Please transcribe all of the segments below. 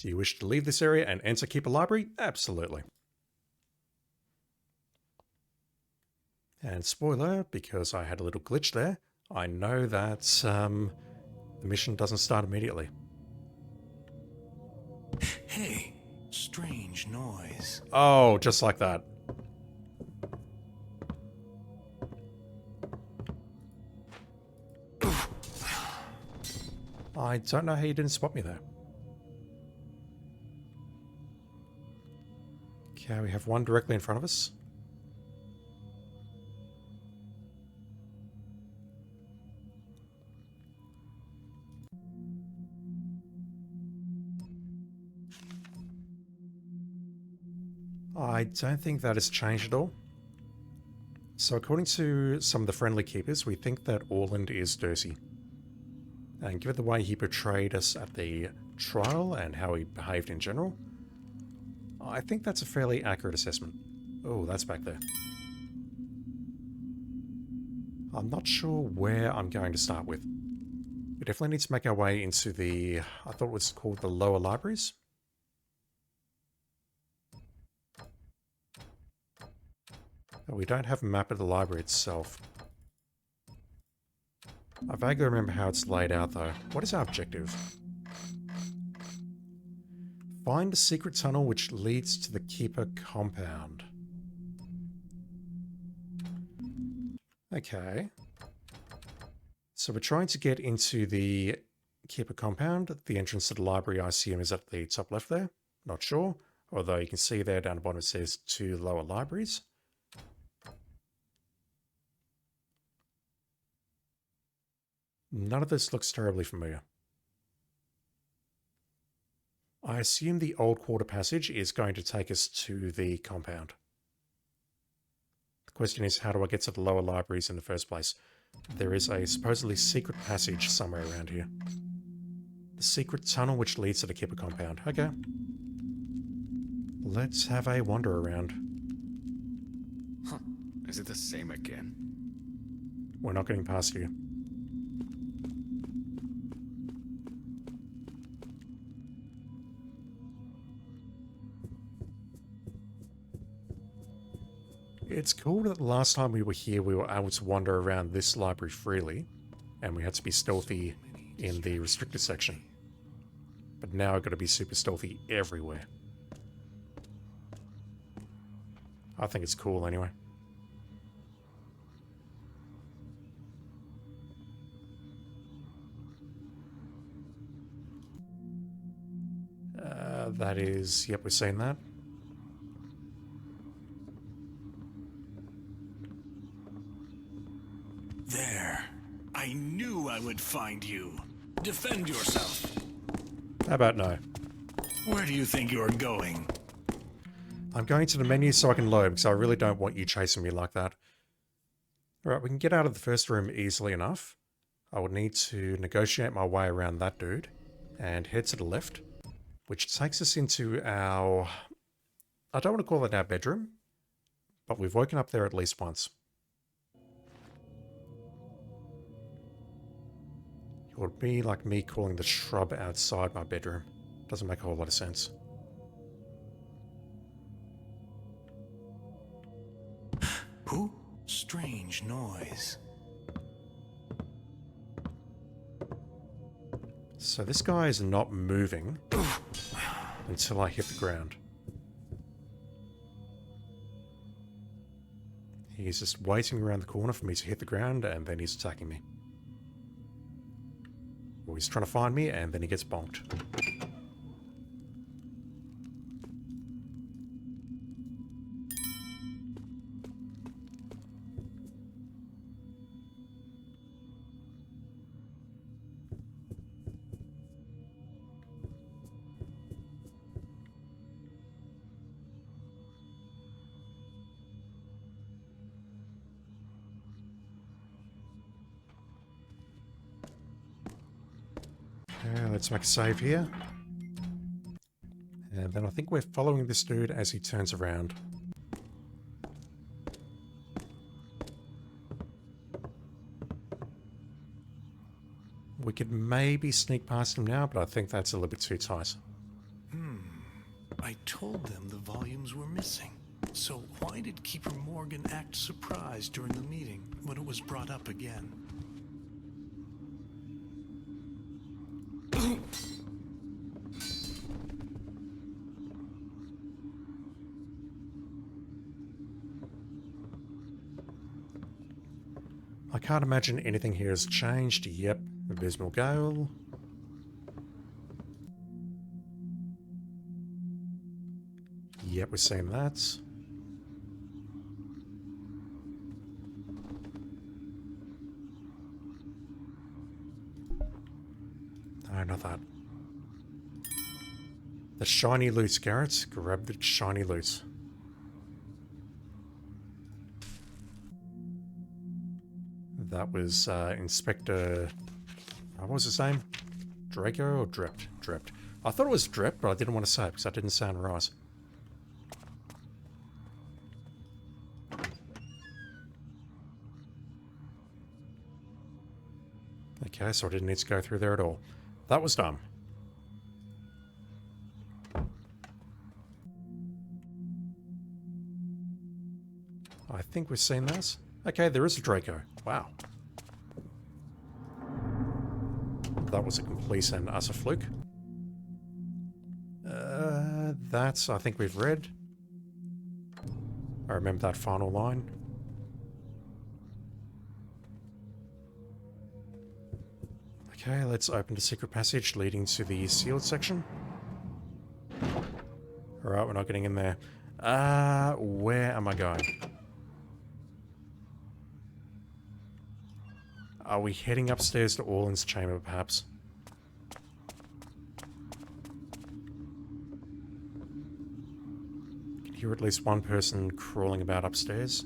Do you wish to leave this area and enter Keeper Library? Absolutely. And spoiler, because I had a little glitch there, I know that the mission doesn't start immediately. Hey, strange noise. Oh, just like that. I don't know how you didn't spot me there. Okay, we have one directly in front of us. I don't think that has changed at all. So according to some of the friendly keepers, we think that Orland is dirty. And given the way he portrayed us at the trial and how he behaved in general, I think that's a fairly accurate assessment. Oh, that's back there. I'm not sure where I'm going to start with. We definitely need to make our way into the, I thought it was called the lower libraries. But we don't have a map of the library itself. I vaguely remember how it's laid out though. What is our objective? Find a secret tunnel which leads to the Keeper compound. Okay. So we're trying to get into the Keeper compound. The entrance to the library, I assume, is at the top left there. Not sure. Although you can see there down the bottom it says 2 lower libraries. None of this looks terribly familiar. I assume the old quarter passage is going to take us to the compound. The question is, how do I get to the lower libraries in the first place? There is a supposedly secret passage somewhere around here. The secret tunnel which leads to the Keeper compound. Okay. Let's have a wander around. Huh. Is it the same again? We're not getting past you. It's cool that the last time we were here we were able to wander around this library freely, and we had to be stealthy in the restricted section. But now I've got to be super stealthy everywhere. I think it's cool anyway. That is... Yep, we're seeing that. There. I knew I would find you. Defend yourself. How about no? Where do you think you're going? I'm going to the menu so I can load, because I really don't want you chasing me like that. Alright, we can get out of the first room easily enough. I would need to negotiate my way around that dude, and head to the left, which takes us into our... I don't want to call it our bedroom, but we've woken up there at least once. It would be like me calling the shrub outside my bedroom. Doesn't make a whole lot of sense. Who? Strange noise. So this guy is not moving until I hit the ground. He's just waiting around the corner for me to hit the ground, and then he's attacking me. Or he's trying to find me, and then he gets bonked. Let's make a save here. And then I think we're following this dude as he turns around. We could maybe sneak past him now, but I think that's a little bit too tight. I told them the volumes were missing. So why did Keeper Morgan act surprised during the meeting when it was brought up again? I can't imagine anything here has changed. Yep, Abysmal Gale. Yep, we're seeing that. No, not that. The shiny loot, Garrett. Grab the shiny loot. That was Inspector... what was his name? Draco or Drept? Drept. I thought it was Drept, but I didn't want to say it because that didn't sound right. Okay, so I didn't need to go through there at all. That was dumb. I think we've seen this. Okay, there is a Draco. Wow. That was a complete and utter fluke. That's, I think we've read. I remember that final line. Okay, let's open the secret passage leading to the sealed section. Alright, we're not getting in there. Where am I going? Are we heading upstairs to Orlan's chamber, perhaps? I can hear at least one person crawling about upstairs.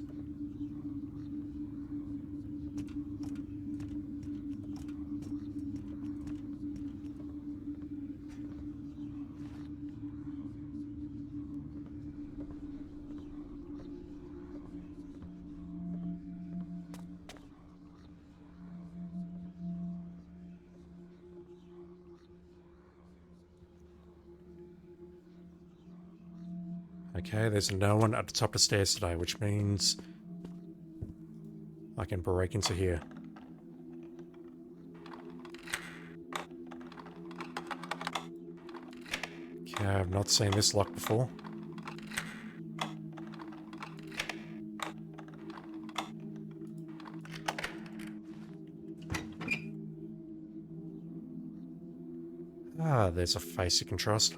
Okay, there's no one at the top of the stairs today, which means I can break into here. Okay, I've not seen this lock before. Ah, there's a face you can trust.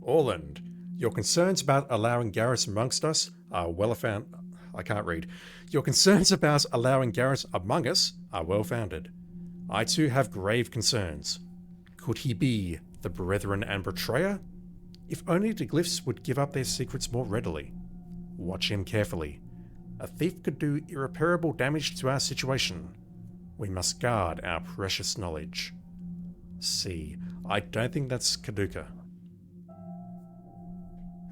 Orland, your concerns about allowing Garrett amongst us are well-founded. I can't read. Your concerns about allowing Garrett among us are well-founded. I too have grave concerns. Could he be the brethren and betrayer? If only the glyphs would give up their secrets more readily. Watch him carefully. A thief could do irreparable damage to our situation. We must guard our precious knowledge. C. I don't think that's Kaduka.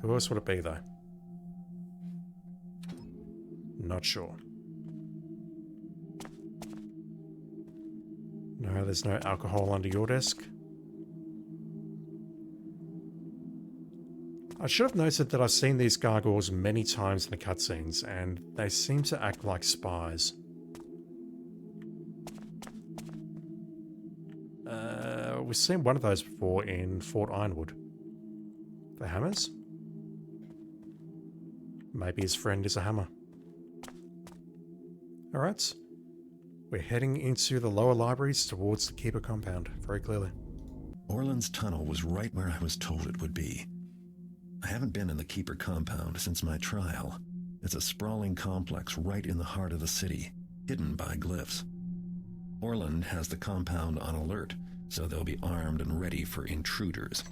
Who else would it be, though? Not sure. No, there's no alcohol under your desk. I should have noted that I've seen these gargoyles many times in the cutscenes, and they seem to act like spies. We've seen one of those before in Fort Ironwood. The hammers? Maybe his friend is a hammer. Alright. We're heading into the lower libraries towards the Keeper compound, very clearly. Orland's tunnel was right where I was told it would be. I haven't been in the Keeper compound since my trial. It's a sprawling complex right in the heart of the city, hidden by glyphs. Orland has the compound on alert, so they'll be armed and ready for intruders.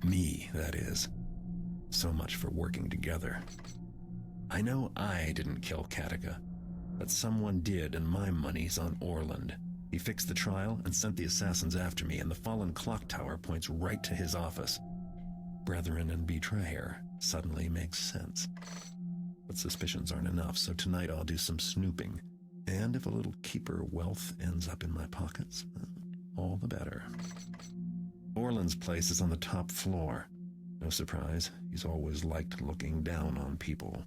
Me, that is. So much for working together. I know I didn't kill Katika, but someone did, and my money's on Orland. He fixed the trial and sent the assassins after me, and the fallen clock tower points right to his office. Brethren and betrayer suddenly makes sense. But suspicions aren't enough, so tonight I'll do some snooping. And if a little Keeper wealth ends up in my pockets, all the better. Orland's place is on the top floor. No surprise, he's always liked looking down on people.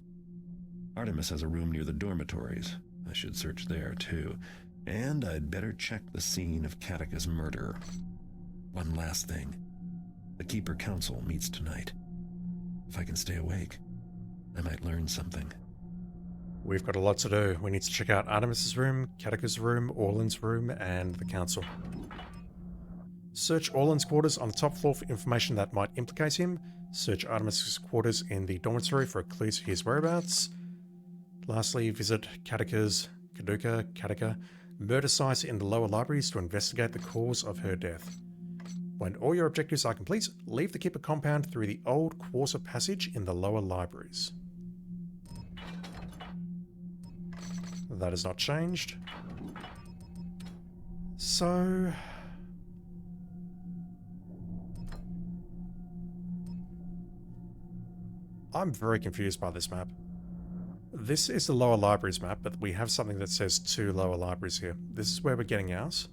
Artemis has a room near the dormitories. I should search there, too. And I'd better check the scene of Katika's murder. One last thing. The Keeper Council meets tonight. If I can stay awake, I might learn something. We've got a lot to do. We need to check out Artemis's room, Katika's room, Orland's room, and the council. Search Orland's quarters on the top floor for information that might implicate him. Search Artemis's quarters in the dormitory for clues to his whereabouts. Lastly, visit Katika murder site in the lower libraries to investigate the cause of her death. When all your objectives are complete, leave the Keeper compound through the old quarter passage in the lower libraries. That has not changed. So... I'm very confused by this map. This is the lower libraries map, but we have something that says 2 lower libraries here. This is where we're getting ours.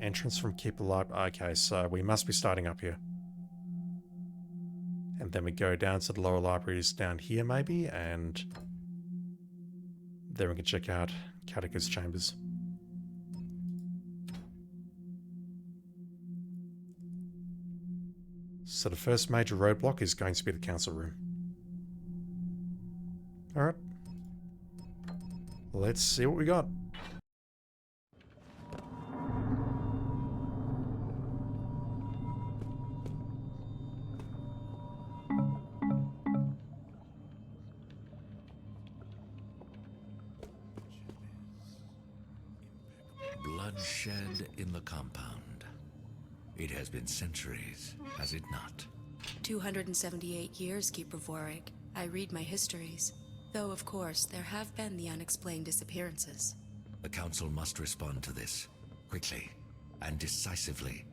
Entrance from Keeper Library. Okay, so we must be starting up here. And then we go down to the lower libraries down here maybe, and then we can check out Katika's chambers. So the first major roadblock is going to be the council room. Alright. Let's see what we got. Bloodshed in the compound. It has been centuries, has it not? 278 years, Keeper Vorik. I read my histories. Though, of course, there have been the unexplained disappearances. The Council must respond to this, quickly and decisively.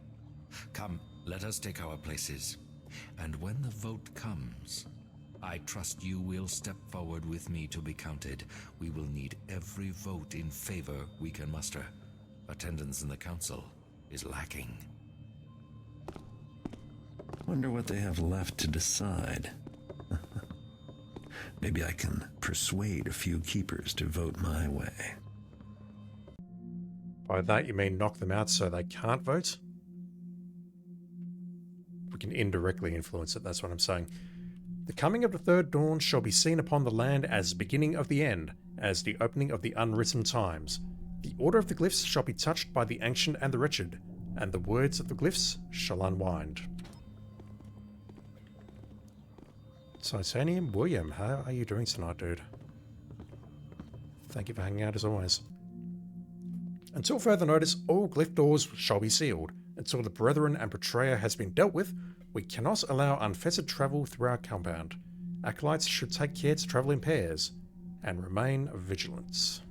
Come, let us take our places. And when the vote comes, I trust you will step forward with me to be counted. We will need every vote in favor we can muster. Attendance in the Council is lacking. Wonder what they have left to decide. Maybe I can persuade a few keepers to vote my way. By that you mean knock them out so they can't vote? We can indirectly influence it, that's what I'm saying. The coming of the third dawn shall be seen upon the land as the beginning of the end, as the opening of the unwritten times. The order of the glyphs shall be touched by the ancient and the wretched, and the words of the glyphs shall unwind. Titanium William, how are you doing tonight, dude? Thank you for hanging out as always. Until further notice, all glyph doors shall be sealed. Until the Brethren and Betrayer has been dealt with, we cannot allow unfettered travel through our compound. Acolytes should take care to travel in pairs, and remain vigilant.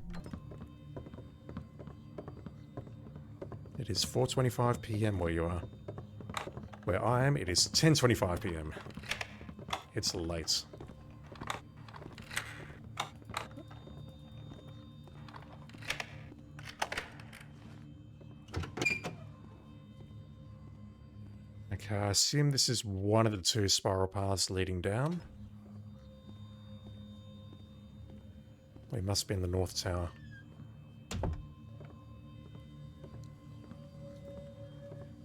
It is 4:25 PM where you are. Where I am, it is 10:25 PM. It's late. Okay, I assume this is one of the 2 spiral paths leading down. We must be in the North Tower.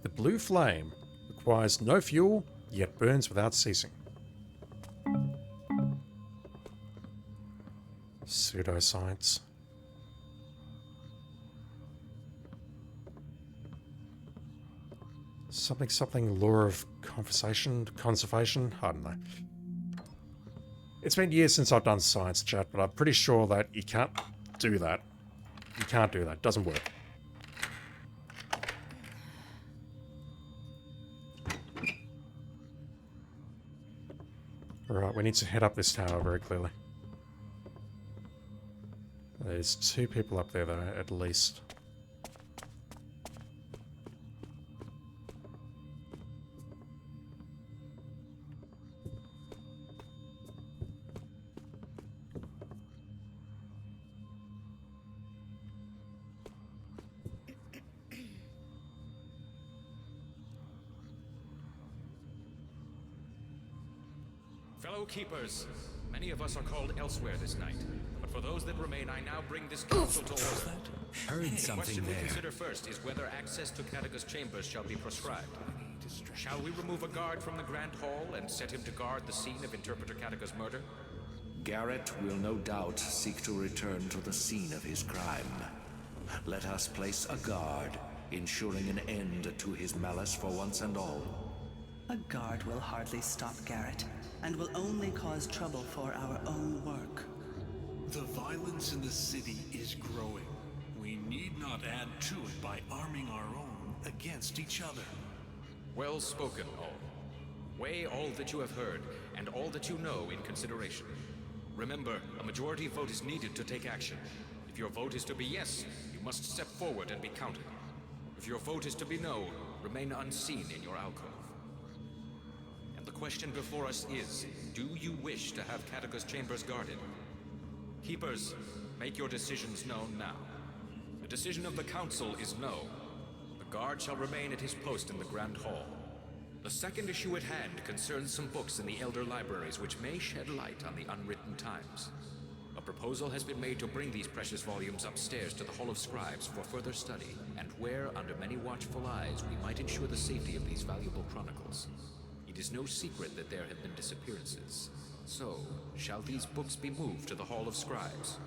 The blue flame requires no fuel, yet burns without ceasing. Pseudoscience. Something law of conservation? I don't know. It's been years since I've done science chat, but I'm pretty sure that you can't do that. You can't do that. It doesn't work. Alright, we need to head up this tower very clearly. There's 2 people up there though, at least. Fellow keepers, many of us are called elsewhere this night. But for those that remain, I now bring this council to order. Heard The something question we there. consider first is whether access to Catechus' chambers shall be prescribed. Shall we remove a guard from the Grand Hall and set him to guard the scene of Interpreter Catechus' murder? Garrett will no doubt seek to return to the scene of his crime. Let us place a guard, ensuring an end to his malice for once and all. A guard will hardly stop Garrett, and will only cause trouble for our own work. The violence in the city is growing. We need not add to it by arming our own against each other. Well spoken, all. Weigh all that you have heard, and all that you know in consideration. Remember, a majority vote is needed to take action. If your vote is to be yes, you must step forward and be counted. If your vote is to be no, remain unseen in your alcove. And the question before us is, do you wish to have Catechus' chambers guarded? Keepers, make your decisions known now. The decision of the Council is no. The guard shall remain at his post in the Grand Hall. The second issue at hand concerns some books in the Elder Libraries which may shed light on the unwritten times. A proposal has been made to bring these precious volumes upstairs to the Hall of Scribes for further study, and where, under many watchful eyes, we might ensure the safety of these valuable chronicles. It is no secret that there have been disappearances. So, shall these books be moved to the Hall of Scribes?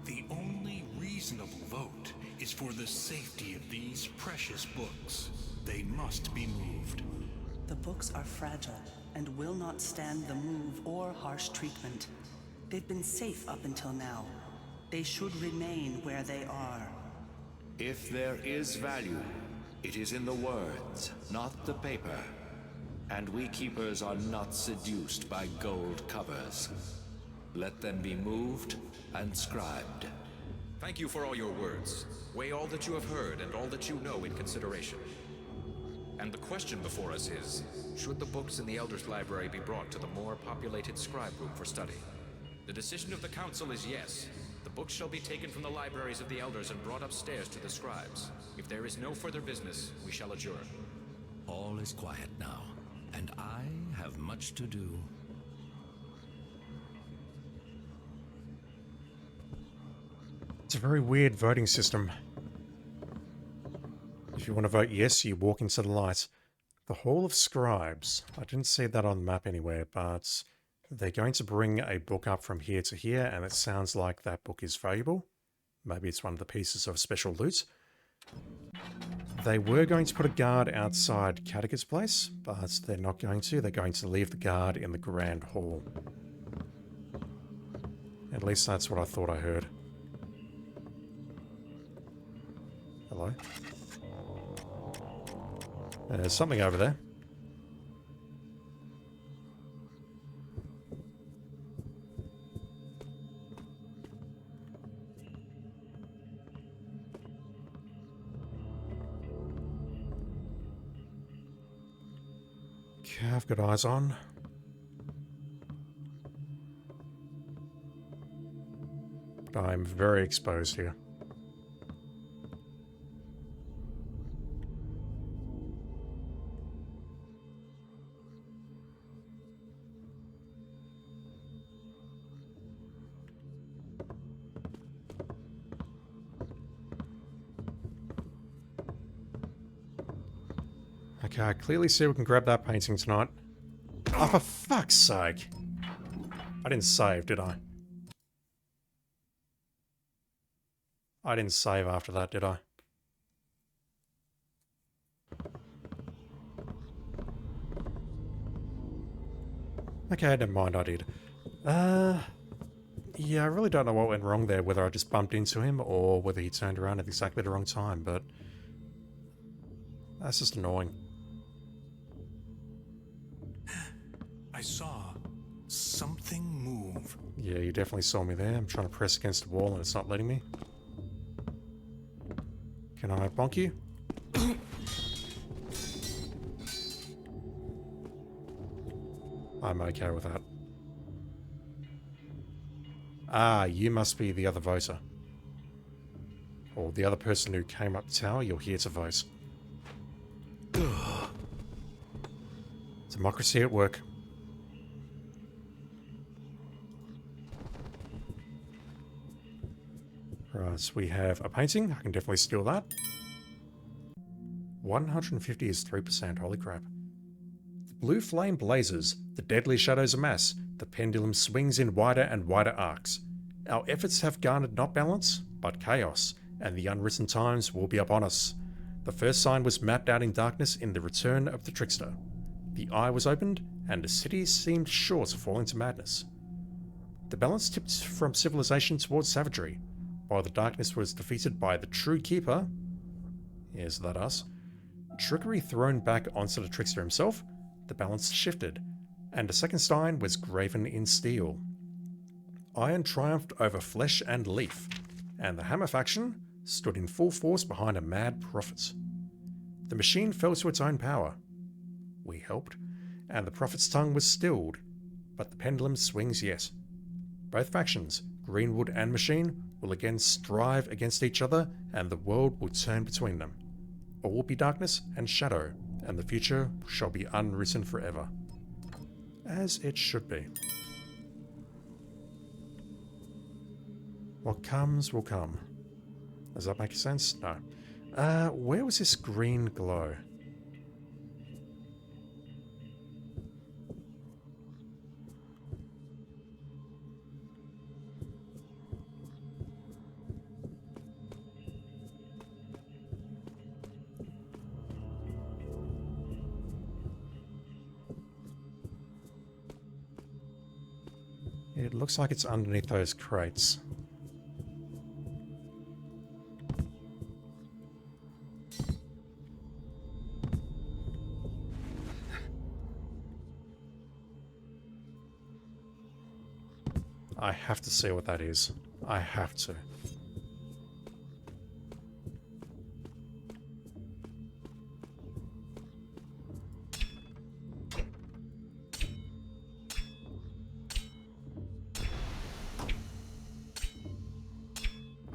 The only reasonable vote is for the safety of these precious books. They must be moved. The books are fragile and will not stand the move or harsh treatment. They've been safe up until now. They should remain where they are. If there is value, it is in the words, not the paper. And we keepers are not seduced by gold covers. Let them be moved and scribed. Thank you for all your words. Weigh all that you have heard and all that you know in consideration. And the question before us is, should the books in the Elder's Library be brought to the more populated scribe room for study? The decision of the Council is yes. The books shall be taken from the libraries of the Elders and brought upstairs to the scribes. If there is no further business, we shall adjourn. All is quiet now, and I have much to do. It's a very weird voting system. If you want to vote yes, you walk into the light. The Hall of Scribes. I didn't see that on the map anywhere, but they're going to bring a book up from here to here, and it sounds like that book is valuable. Maybe it's one of the pieces of special loot. They were going to put a guard outside Catechus' place, but they're not going to. They're going to leave the guard in the Grand Hall. At least that's what I thought I heard. Hello? There's something over there. Okay, I've got eyes on. But I'm very exposed here. Okay, I clearly see we can grab that painting tonight. Oh, for fuck's sake. I didn't save, did I? I didn't save after that, did I? Okay, never mind, I did. Yeah, I really don't know what went wrong there, whether I just bumped into him or whether he turned around at exactly the wrong time, but that's just annoying. I saw something move. Yeah, you definitely saw me there. I'm trying to press against the wall and it's not letting me. Can I bonk you? I'm okay with that. Ah, you must be the other voter. Or the other person who came up the tower. You're here to vote. Democracy at work. Right, so we have a painting. I can definitely steal that. 150 is 3%. Holy crap. The blue flame blazes. The deadly shadows amass. The pendulum swings in wider and wider arcs. Our efforts have garnered not balance, but chaos, and the unwritten times will be upon us. The first sign was mapped out in darkness in the return of the trickster. The eye was opened, and the city seemed sure to fall into madness. The balance tipped from civilization towards savagery, while the darkness was defeated by the true keeper. Is that us? Trickery thrown back onto the trickster himself, the balance shifted, and the second sign was graven in steel. Iron triumphed over flesh and leaf, and the Hammer faction stood in full force behind a mad prophet. The machine fell to its own power. We helped, and the prophet's tongue was stilled, but the pendulum swings yet. Both factions, Greenwood and Machine, will again strive against each other, and the world will turn between them. All will be darkness and shadow, and the future shall be unwritten forever. As it should be. What comes will come. Does that make sense? No. Where was this green glow? It looks like it's underneath those crates. I have to see what that is. I have to.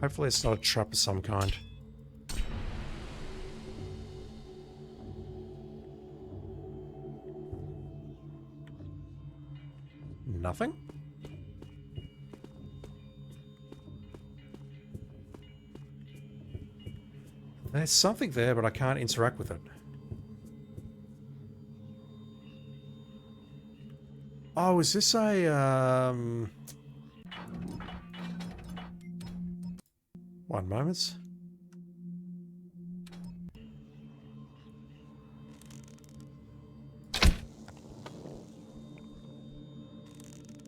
Hopefully it's not a trap of some kind. Nothing? There's something there, but I can't interact with it. Oh, is this a, One moment.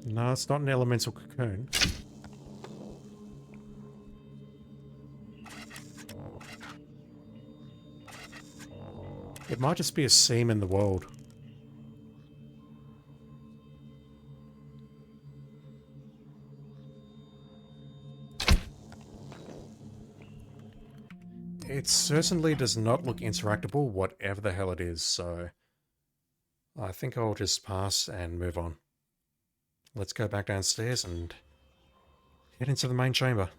No, it's not an elemental cocoon. It might just be a seam in the world. It certainly does not look interactable, whatever the hell it is, so I think I'll just pass and move on. Let's go back downstairs and head into the main chamber.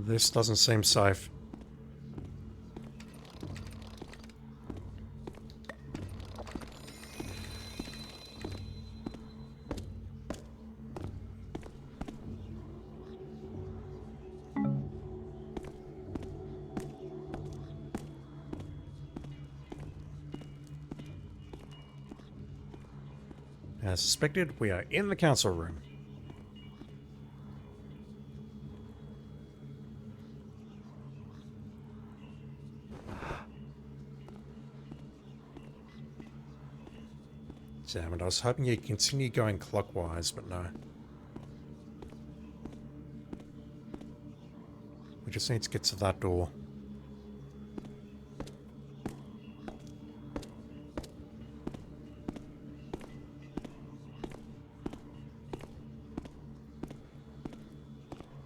This doesn't seem safe. As suspected, we are in the council room. Damn it, I was hoping you'd continue going clockwise, but no. We just need to get to that door.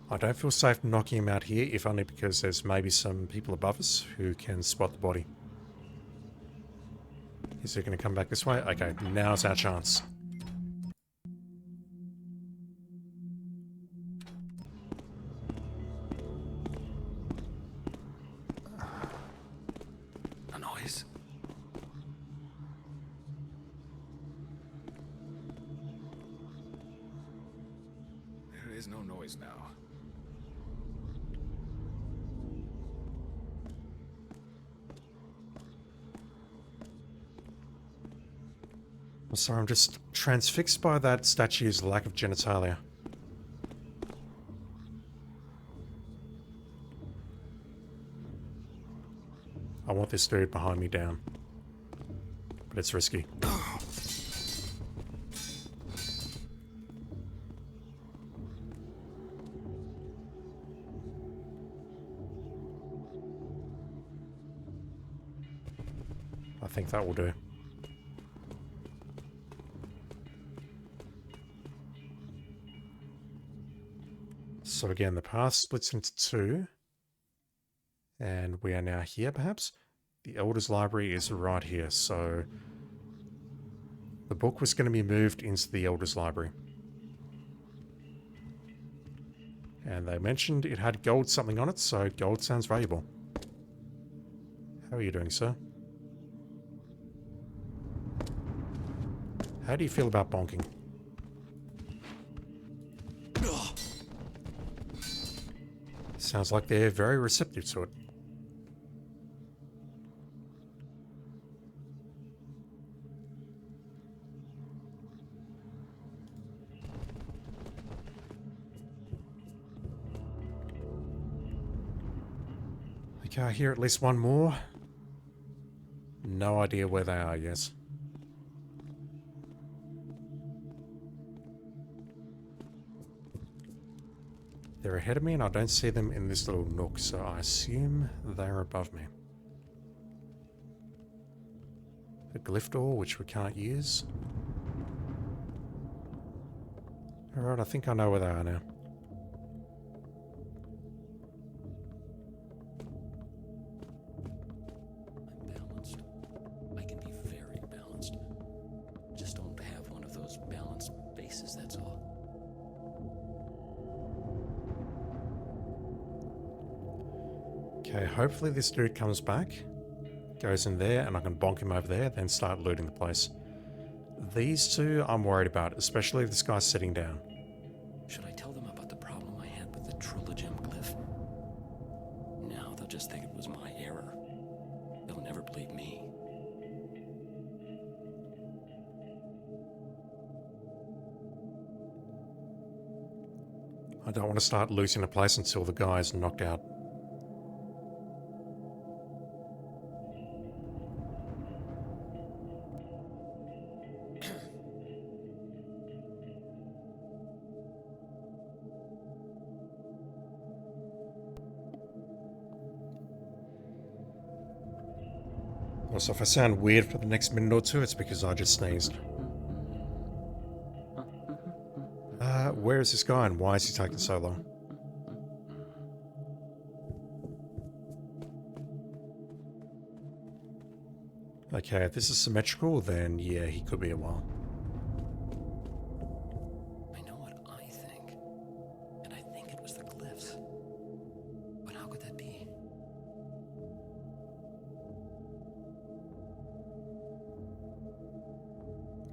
I don't feel safe knocking him out here, if only because there's maybe some people above us who can spot the body. Is he going to come back this way? Okay, now's our chance. A noise? There is no noise now. I'm sorry, I'm just transfixed by that statue's lack of genitalia. I want this dude behind me down. But it's risky. I think that will do. So again, the path splits into two. And we are now here, perhaps? The Elders Library is right here, so... the book was going to be moved into the Elders Library. And they mentioned it had gold something on it, so gold sounds valuable. How are you doing, sir? How do you feel about bonking? Sounds like they're very receptive to it. Okay, I hear at least one more. No idea where they are, yes. They're ahead of me and I don't see them in this little nook, so I assume they're above me. A glyph door, which we can't use. Alright, I think I know where they are now. I'm balanced. I can be very balanced. Just don't have one of those balanced faces, that's all. Okay, hopefully this dude comes back, goes in there, and I can bonk him over there, then start looting the place. These two I'm worried about, especially if this guy's sitting down. Should I tell them about the problem I had with the Trilogem glyph? Now they'll just think it was my error. They'll never believe me. I don't want to start looting the place until the guy's knocked out. Also, if I sound weird for the next minute or two, it's because I just sneezed. Where is this guy and why is he taking so long? Okay, if this is symmetrical, then yeah, he could be a while. I know what I think. And I think it was the glyphs. But how could that be?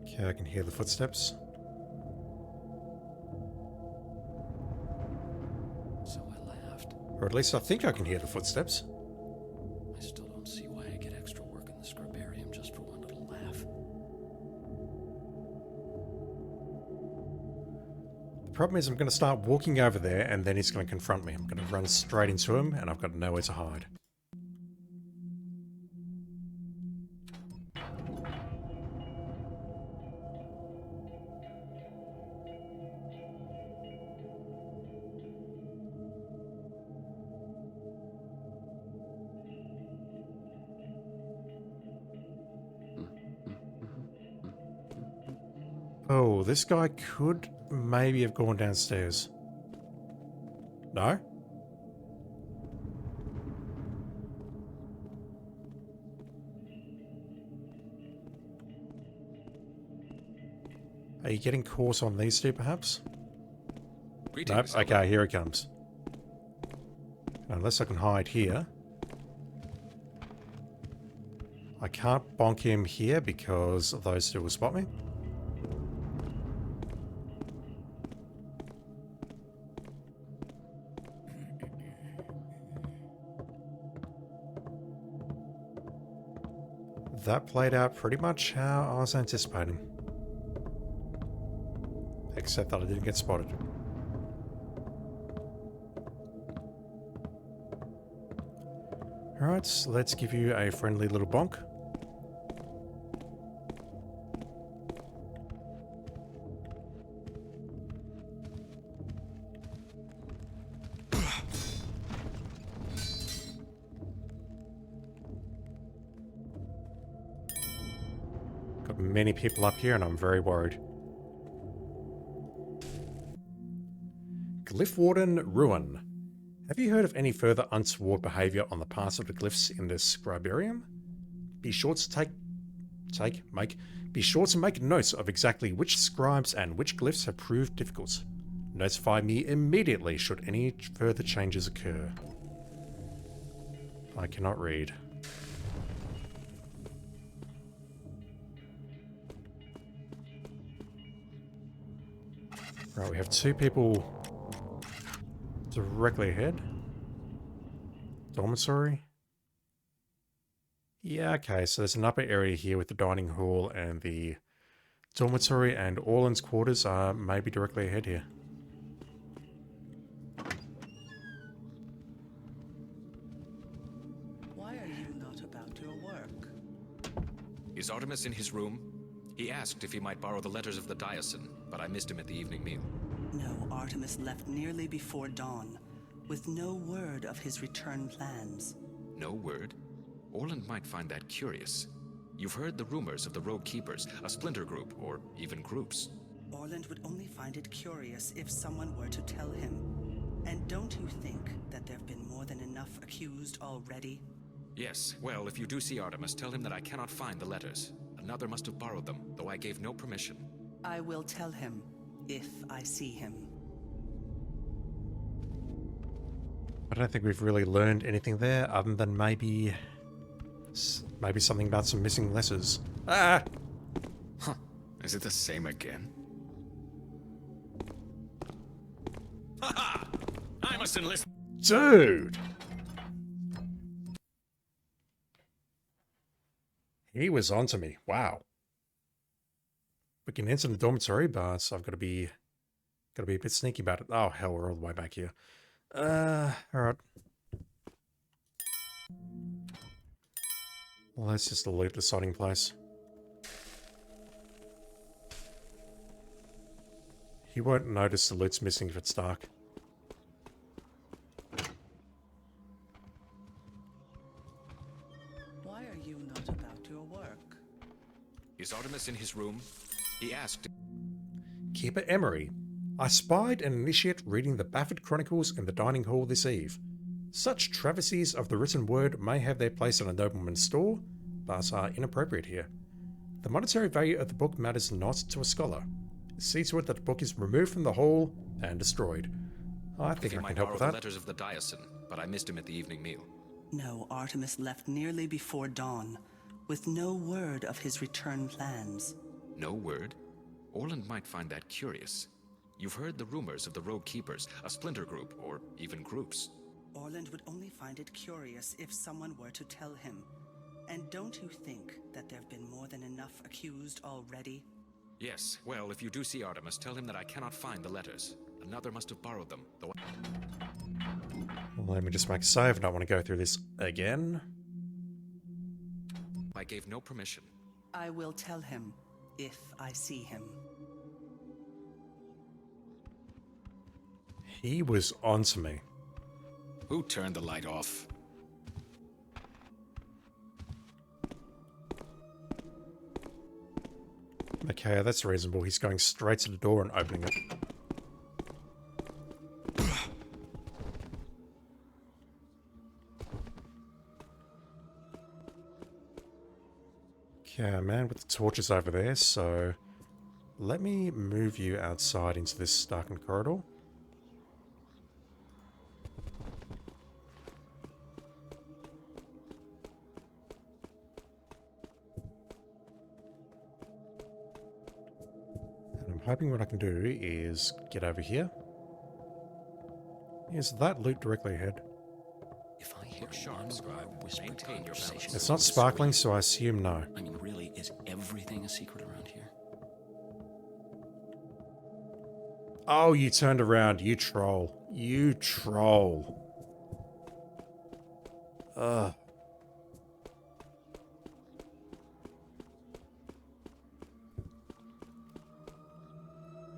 Okay, I can hear the footsteps. So I laughed. Or at least I think I can hear the footsteps. I still don't see why I get extra work in the Scrubarium just for one little laugh. The problem is I'm going to start walking over there and then he's going to confront me. I'm going to run straight into him and I've got nowhere to hide. Oh, this guy could maybe have gone downstairs. No? Are you getting caught on these two, perhaps? Nope. Greetings, Okay, here he comes. Unless I can hide here. I can't bonk him here because those two will spot me. That played out pretty much how I was anticipating. Except that I didn't get spotted. Alright, so let's give you a friendly little bonk. Got many people up here and I'm very worried. Glyph Warden Ruin. Have you heard of any further untoward behavior on the part of the glyphs in this scribarium? Be sure to make notes of exactly which scribes and which glyphs have proved difficult. Notify me immediately should any further changes occur. I cannot read. Right, we have two people directly ahead. Dormitory. Yeah, okay, so there's an upper area here with the dining hall and the dormitory, and Orlan's quarters are maybe directly ahead here. Why are you not about your work? Is Artemis in his room? He asked if he might borrow the letters of the Diason, but I missed him at the evening meal. No, Artemis left nearly before dawn, with no word of his return plans. No word? Orland might find that curious. You've heard the rumors of the Rogue Keepers, a splinter group, or even groups. Orland would only find it curious if someone were to tell him. And don't you think that there have been more than enough accused already? Yes, well, if you do see Artemis, tell him that I cannot find the letters. Another must have borrowed them, though I gave no permission. I will tell him, if I see him. I don't think we've really learned anything there, other than maybe something about some missing letters. Ah! Huh. Is it the same again? Haha! I must enlist. Dude! He was onto me. Wow. We can enter the dormitory, but I've got to be a bit sneaky about it. Oh hell, we're all the way back here. Alright. Well, let's just loot the sodding place. He won't notice the loot's missing if it's dark. Why are you not about your work? Is Artemis in his room? He asked. Keeper Emery. I spied an initiate reading the Bafford Chronicles in the dining hall this eve. Such travesties of the written word may have their place in a nobleman's store, but are inappropriate here. The monetary value of the book matters not to a scholar. See to it that the book is removed from the hall and destroyed. I think I can help with the that. letters of the Diason, but I missed him at the evening meal. No, Artemis left nearly before dawn, with no word of his return plans. No word? Orland might find that curious. You've heard the rumors of the Rogue Keepers, a splinter group, or even groups. Orland would only find it curious if someone were to tell him. And don't you think that there have been more than enough accused already? Yes, well, if you do see Artemis, tell him that I cannot find the letters. Another must have borrowed them, though Well, let me just make a save. I don't want to go through this again. I gave no permission. I will tell him, if I see him. He was onto me. Who turned the light off? Okay, that's reasonable. He's going straight to the door and opening it. Okay, man with the torches over there, so Let me move you outside into this darkened corridor. And I'm hoping what I can do is get over here. Is that loot directly ahead? If I hear one scribe whispered conversation, It's not sparkling, so I assume no. I mean, really, is everything a secret around here? Oh, you turned around. You troll. You troll. Ugh.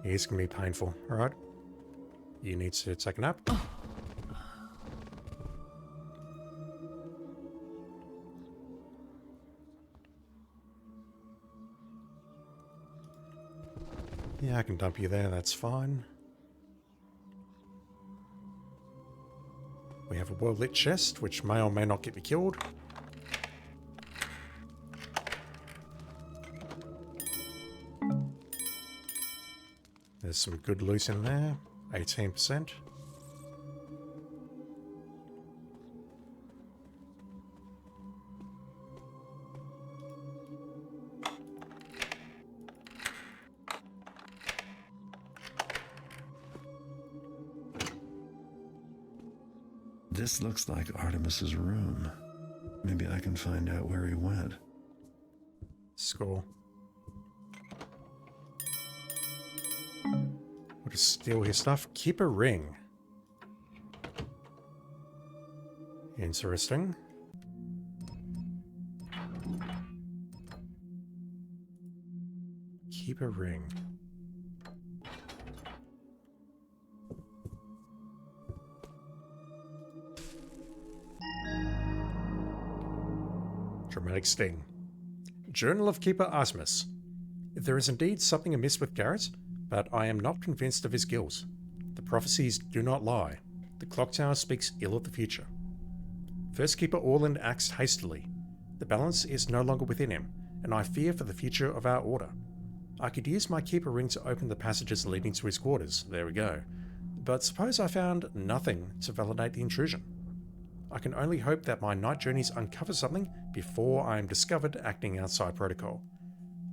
It's gonna be painful, alright? You need to take a nap. Yeah, I can dump you there, that's fine. We have a well-lit chest, which may or may not get me killed. There's some good loot in there, 18%. This looks like Artemis's room. Maybe I can find out where he went. Score. We'll just steal his stuff. Keep a ring. Interesting. Keep a ring. Dramatic sting. Journal of Keeper Artemis. There is indeed something amiss with Garrett, but I am not convinced of his guilt. The prophecies do not lie. The clock tower speaks ill of the future. First Keeper Orland acts hastily. The balance is no longer within him, and I fear for the future of our order. I could use my Keeper ring to open the passages leading to his quarters. There we go. But suppose I found nothing to validate the intrusion. I can only hope that my night journeys uncover something before I am discovered acting outside protocol.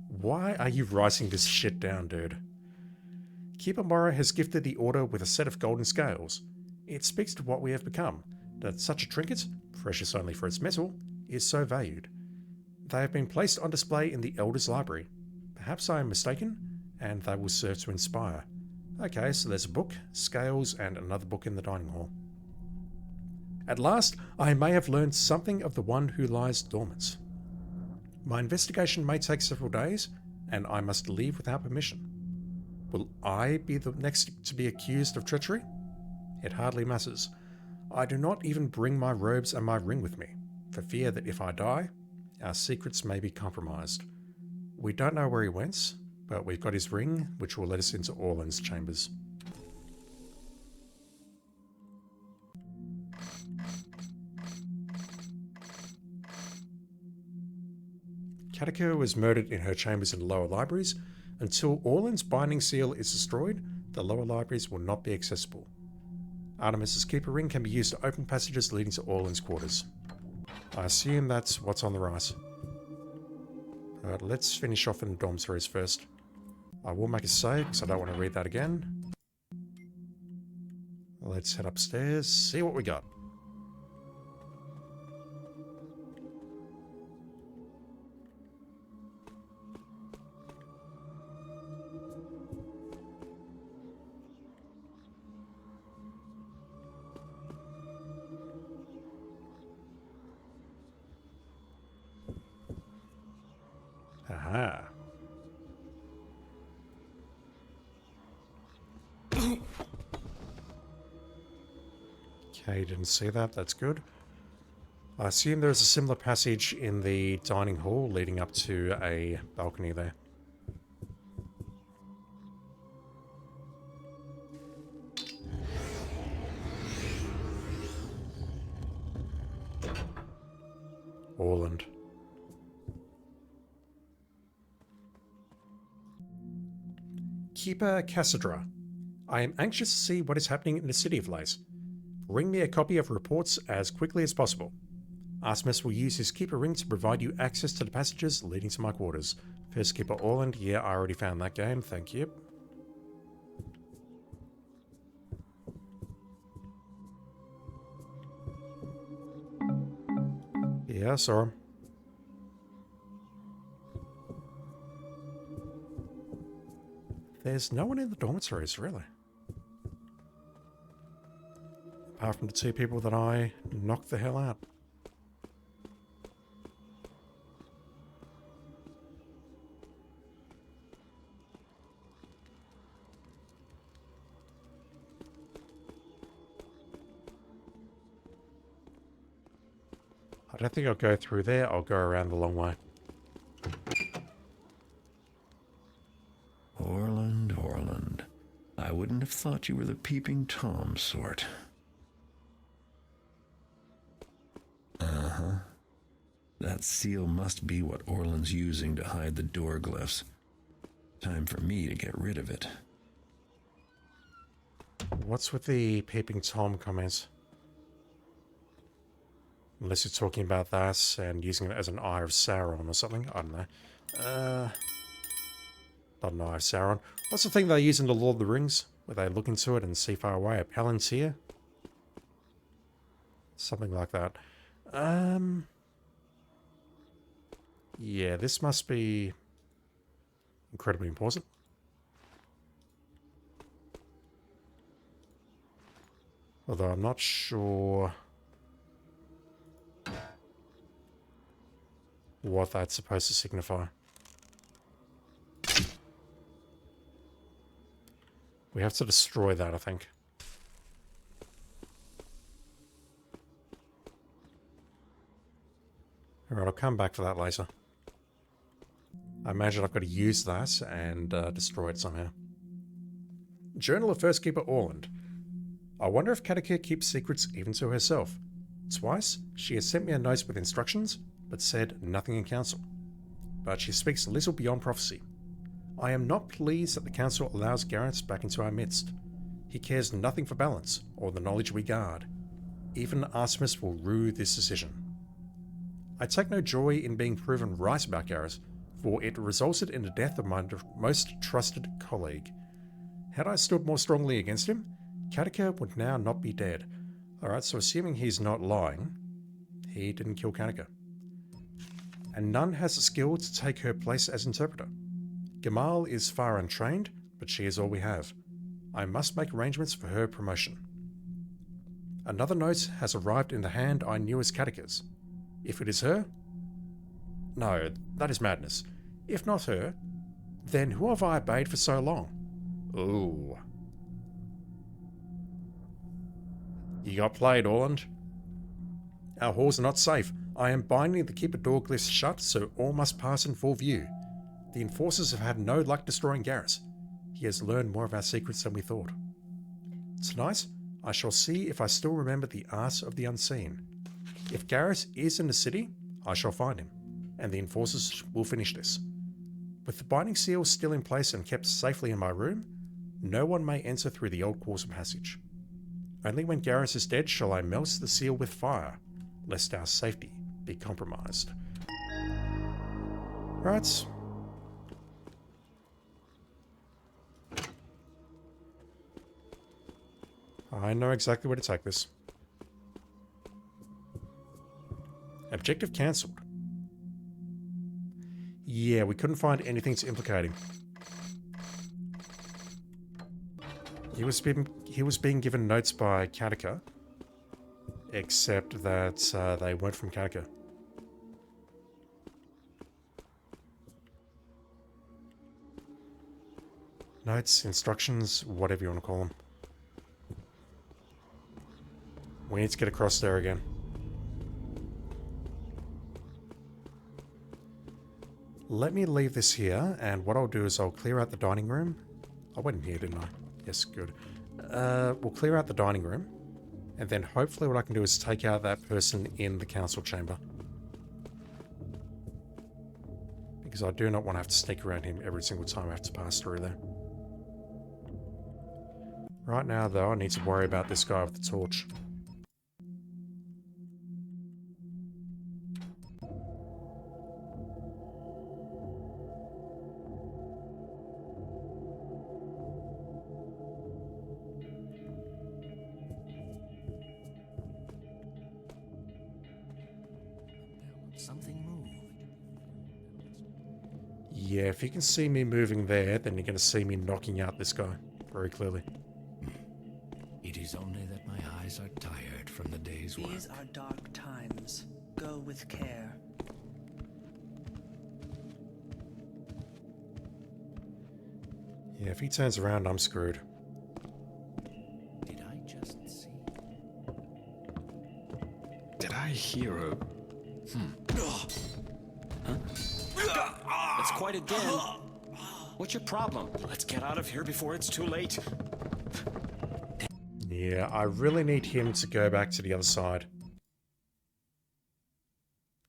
Why are you writing this shit down, dude? Keeper Mora has gifted the Order with a set of golden scales. It speaks to what we have become, that such a trinket, precious only for its metal, is so valued. They have been placed on display in the Elder's Library. Perhaps I am mistaken, and they will serve to inspire. Okay, so there's a book, scales, and another book in the dining hall. At last, I may have learned something of the one who lies dormant. My investigation may take several days, and I must leave without permission. Will I be the next to be accused of treachery? It hardly matters. I do not even bring my robes and my ring with me, for fear that if I die, our secrets may be compromised. We don't know where he went, but we've got his ring, which will let us into Orland's chambers. Katika was murdered in her chambers in the lower libraries. Until Orland's binding seal is destroyed, the lower libraries will not be accessible. Artemis's Keeper ring can be used to open passages leading to Orland's quarters. I assume that's what's on the right. But let's finish off in the dormitories first. I will make a save because I don't want to read that again. Let's head upstairs, see what we got. Aha. Okay, didn't see that. That's good. I assume there's a similar passage in the dining hall leading up to a balcony there. Orland. Keeper Cassadra. I am anxious to see what is happening in the City of Lace. Bring me a copy of reports as quickly as possible. Artemis will use his Keeper ring to provide you access to the passages leading to my quarters. First Keeper Orland. Yeah, I already found that game. Thank you. Yeah, I saw him. There's no one in the dormitories, really. Apart from the two people that I knocked the hell out. I don't think I'll go through there. I'll go around the long way. Orland, Orland. I wouldn't have thought you were the peeping Tom sort. Uh-huh. That seal must be what Orland's using to hide the door glyphs. Time for me to get rid of it. What's with the peeping Tom comments? Unless you're talking about that and using it as an Eye of Sauron or something. I don't know. Not an Eye of Sauron. What's the thing they use in the Lord of the Rings? Where they look into it and see far away? A Palantir? Something like that. Yeah, this must be incredibly important. Although I'm not sure what that's supposed to signify. We have to destroy that, I think. Alright, I'll come back for that later. I imagine I've got to use that and destroy it somehow. Journal of First Keeper Orland. I wonder if Katika keeps secrets even to herself. Twice, she has sent me a note with instructions, but said nothing in council. But she speaks little beyond prophecy. I am not pleased that the council allows Garrett back into our midst. He cares nothing for balance, or the knowledge we guard. Even Artemis will rue this decision. I take no joy in being proven right about Garrett, for it resulted in the death of my most trusted colleague. Had I stood more strongly against him, Katika would now not be dead. Alright, so assuming he's not lying, he didn't kill Katika. And none has the skill to take her place as interpreter. Gamal is far untrained, but she is all we have. I must make arrangements for her promotion. Another note has arrived in the hand I knew as Katika's. If it is her? No, that is madness. If not her, then who have I obeyed for so long? Ooh. You got played, Orland. Our halls are not safe. I am binding the Keeper door glyphs shut, so all must pass in full view. The enforcers have had no luck destroying Garrett. He has learned more of our secrets than we thought. Tonight, I shall see if I still remember the art of the unseen. If Garrett is in the city, I shall find him, and the enforcers will finish this. With the binding seal still in place and kept safely in my room, no one may enter through the old quarter passage. Only when Garrett is dead shall I melt the seal with fire, lest our safety be compromised. Right. I know exactly where to take this. Objective cancelled. Yeah, we couldn't find anything to implicate him. He was being given notes by Katika, except that they weren't from Katika. Notes, instructions, whatever you want to call them. We need to get across there again. Let me leave this here, and what I'll do is I'll clear out the dining room. I went in here, didn't I? Yes, good. We'll clear out the dining room, and then hopefully what I can do is take out that person in the council chamber. Because I do not want to have to sneak around him every single time I have to pass through there. Right now, though, I need to worry about this guy with the torch. Something moved. Yeah, if you can see me moving there, then you're going to see me knocking out this guy very clearly. It is only that my eyes are tired from the day's work. These are dark times. Go with care. Yeah, if he turns around, I'm screwed. Did I just see? Did I hear a... Huh? That's quite a den. What's your problem? Let's get out of here before it's too late. Yeah, I really need him to go back to the other side.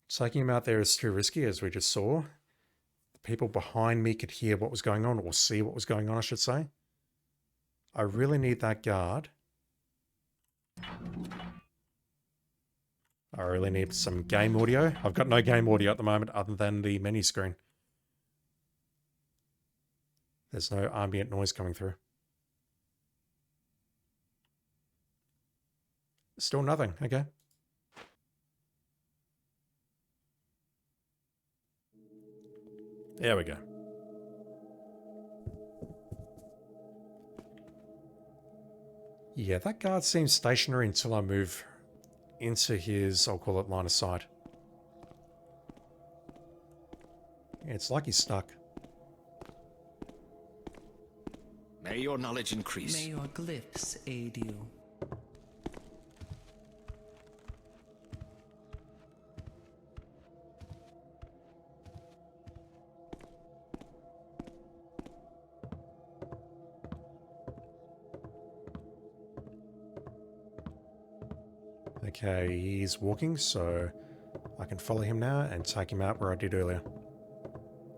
Taking him out there is too risky, as we just saw. The people behind me could hear what was going on, or see what was going on, I should say. I really need that guard. I really need some game audio. I've got no game audio at the moment other than the menu screen. There's no ambient noise coming through. Still nothing. Okay. There we go. Yeah, that guard seems stationary until I move into his, I'll call it, line of sight. It's like he's stuck. May your knowledge increase. May your glyphs aid you. Okay, he's walking, so I can follow him now and take him out where I did earlier.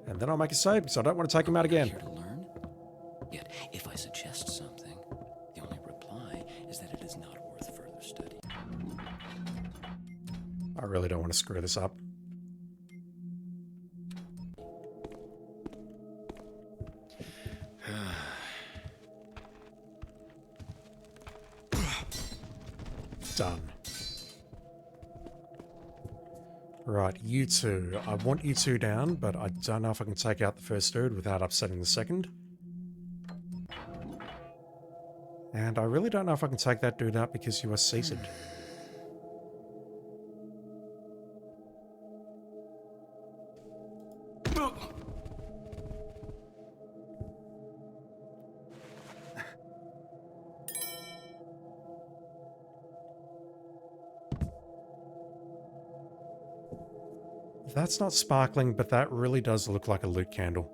And then I'll make a save, because I don't want to take him out again. Here to learn? Yet, if I suggest something, the only reply is that it is not worth further study. I really don't want to screw this up. Done. Right, you two. I want you two down, but I don't know if I can take out the first dude without upsetting the second. And I really don't know if I can take that dude out because you are seated. That's not sparkling, but that really does look like a loot candle.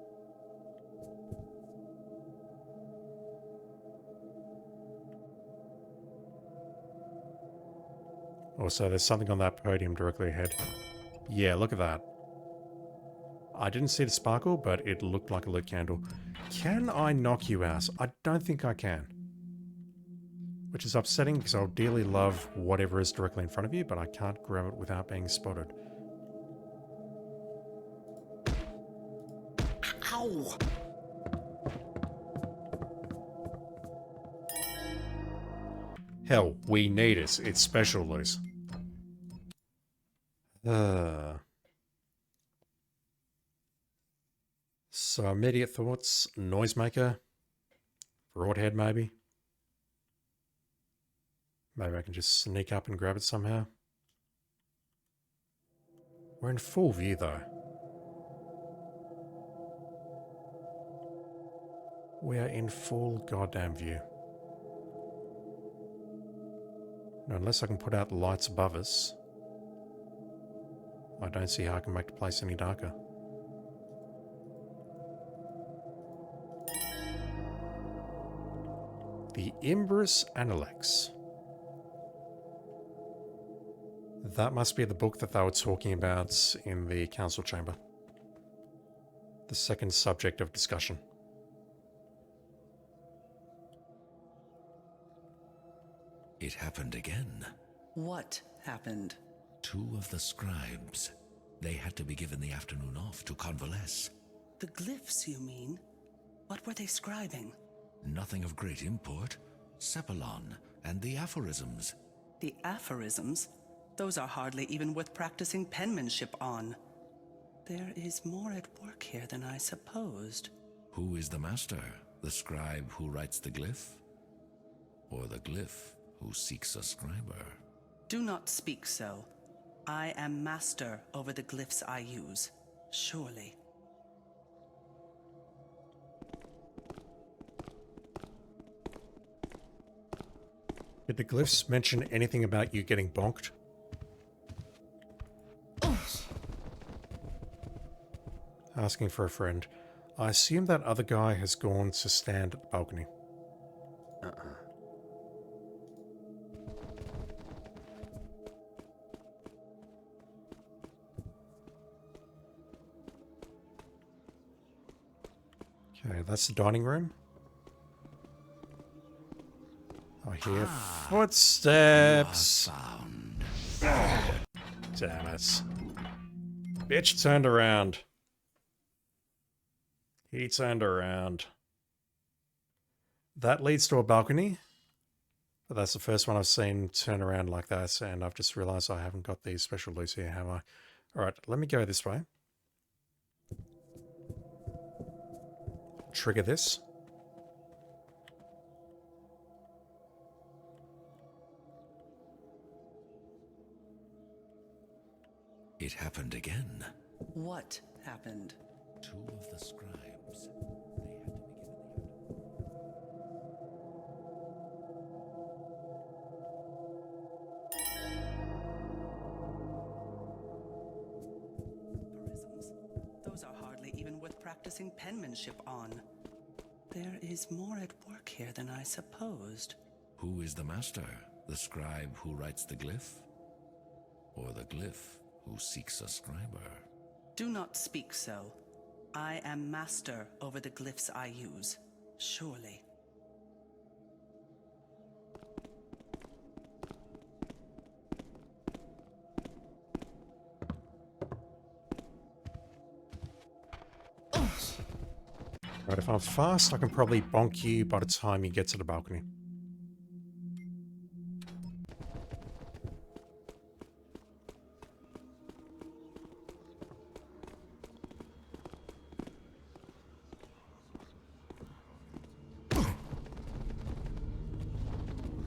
Also, there's something on that podium directly ahead. Yeah, look at that. I didn't see the sparkle, but it looked like a loot candle. Can I knock you out? I don't think I can. Which is upsetting because I'll dearly love whatever is directly in front of you, but I can't grab it without being spotted. Ow! Hell, we need it. It's special loot. So immediate thoughts, noisemaker, broadhead maybe. Maybe I can just sneak up and grab it somehow. We're in full view though. We are in full goddamn view. Now, unless I can put out the lights above us, I don't see how I can make the place any darker. The Imbris Analects. That must be the book that they were talking about in the council chamber. The second subject of discussion. It happened again. What happened? 2 of the scribes. They had to be given the afternoon off to convalesce. The glyphs, you mean? What were they scribing? Nothing of great import. Cephalon and the aphorisms. The aphorisms? Those are hardly even worth practicing penmanship on. There is more at work here than I supposed. Who is the master? The scribe who writes the glyph? Or the glyph who seeks a scriber? Do not speak so. I am master over the glyphs I use. Surely. Did the glyphs mention anything about you getting bonked? Asking for a friend. I assume that other guy has gone to stand at the balcony. Okay, that's the dining room. I hear footsteps. Found. Damn it. Bitch turned around. He turned around. That leads to a balcony. But that's the first one I've seen turn around like that, and I've just realized I haven't got these special loot here, have I? Alright, let me go this way. Trigger this. It happened again. What happened? 2 of the scribes. They had to be given the Aphorisms? Those are hardly even worth practicing penmanship on. There is more at work here than I supposed. Who is the master? The scribe who writes the glyph? Or the glyph who seeks a scriber? Do not speak so. I am master over the glyphs I use. Surely. Right, if I'm fast, I can probably bonk you by the time you get to the balcony.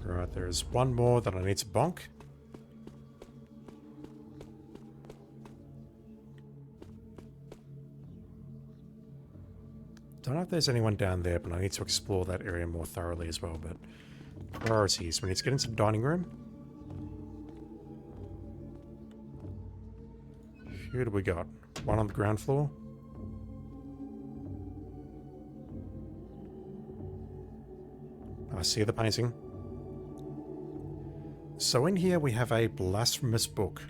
Right, there's one more that I need to bonk. Don't know if there's anyone down there, but I need to explore that area more thoroughly as well. But priorities, we need to get into the dining room. Who do we got? One on the ground floor. I see the painting. So in here we have a blasphemous book,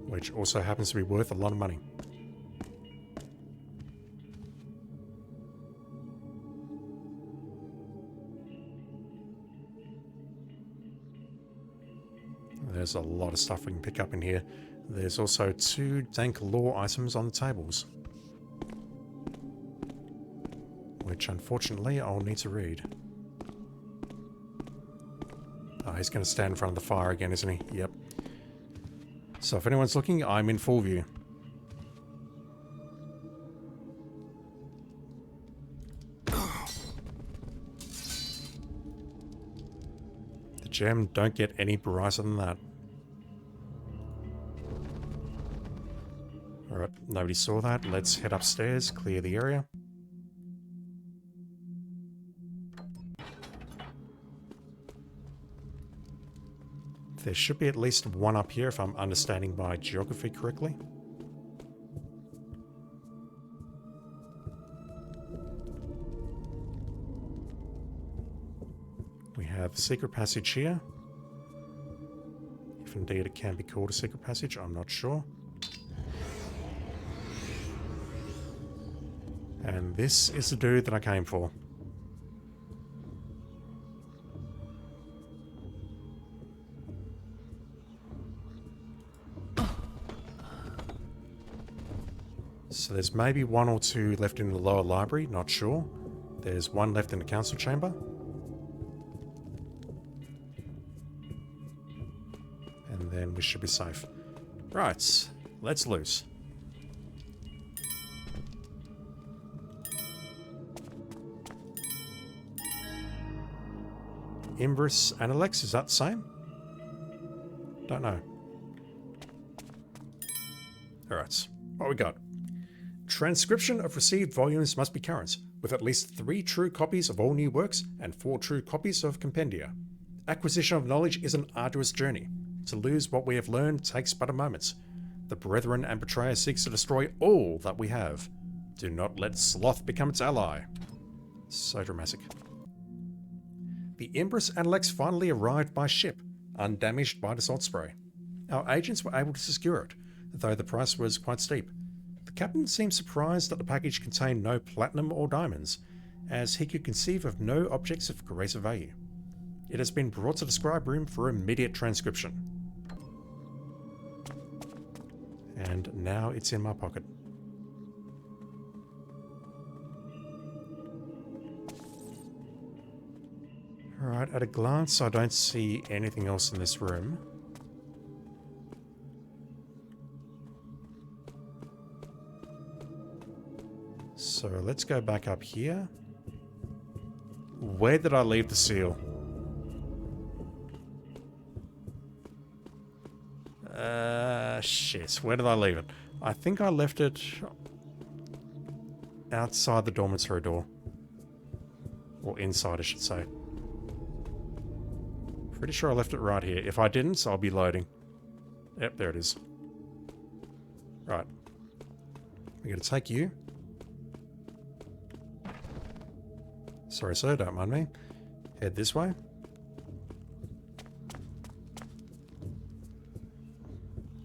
which also happens to be worth a lot of money. There's a lot of stuff we can pick up in here. There's also 2 dank lore items on the tables, which unfortunately I'll need to read. Oh, he's going to stand in front of the fire again, isn't he? Yep. So if anyone's looking, I'm in full view. The gem don't get any brighter than that. Alright, nobody saw that. Let's head upstairs, clear the area. There should be at least one up here if I'm understanding my geography correctly. We have the secret passage here. If indeed it can be called a secret passage, I'm not sure. And this is the dude that I came for. So there's maybe 1 or 2 left in the lower library, not sure. There's 1 left in the council chamber. And then we should be safe. Right, let's loose. Imbris and Alex, is that the same? Don't know. Alright, what we got? Transcription of received volumes must be current, with at least 3 true copies of all new works and 4 true copies of compendia. Acquisition of knowledge is an arduous journey. To lose what we have learned takes but a moment. The Brethren and Betrayer seeks to destroy all that we have. Do not let sloth become its ally. So dramatic. The Imbris and Lex finally arrived by ship, undamaged by the salt spray. Our agents were able to secure it, though the price was quite steep. The captain seemed surprised that the package contained no platinum or diamonds, as he could conceive of no objects of greater value. It has been brought to the scribe room for immediate transcription. And now it's in my pocket. Alright, at a glance I don't see anything else in this room. So let's go back up here. Where did I leave the seal? Shit. Where did I leave it? I think I left it outside the dormitory door. Or inside, I should say. Pretty sure I left it right here. If I didn't, I'll be loading. Yep, there it is. Right. We're going to take you. Sorry, sir, don't mind me. Head this way.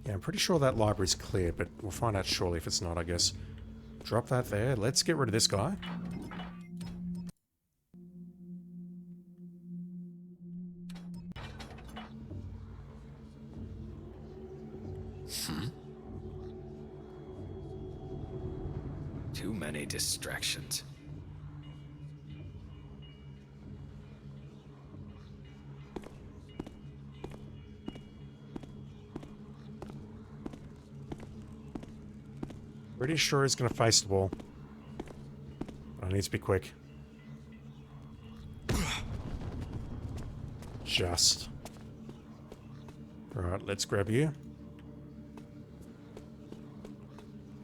Yeah, I'm pretty sure that library's clear, but we'll find out shortly if it's not, I guess. Drop that there. Let's get rid of this guy. Too many distractions. Pretty sure he's going to face the wall. I need to be quick. Just. Right, let's grab you.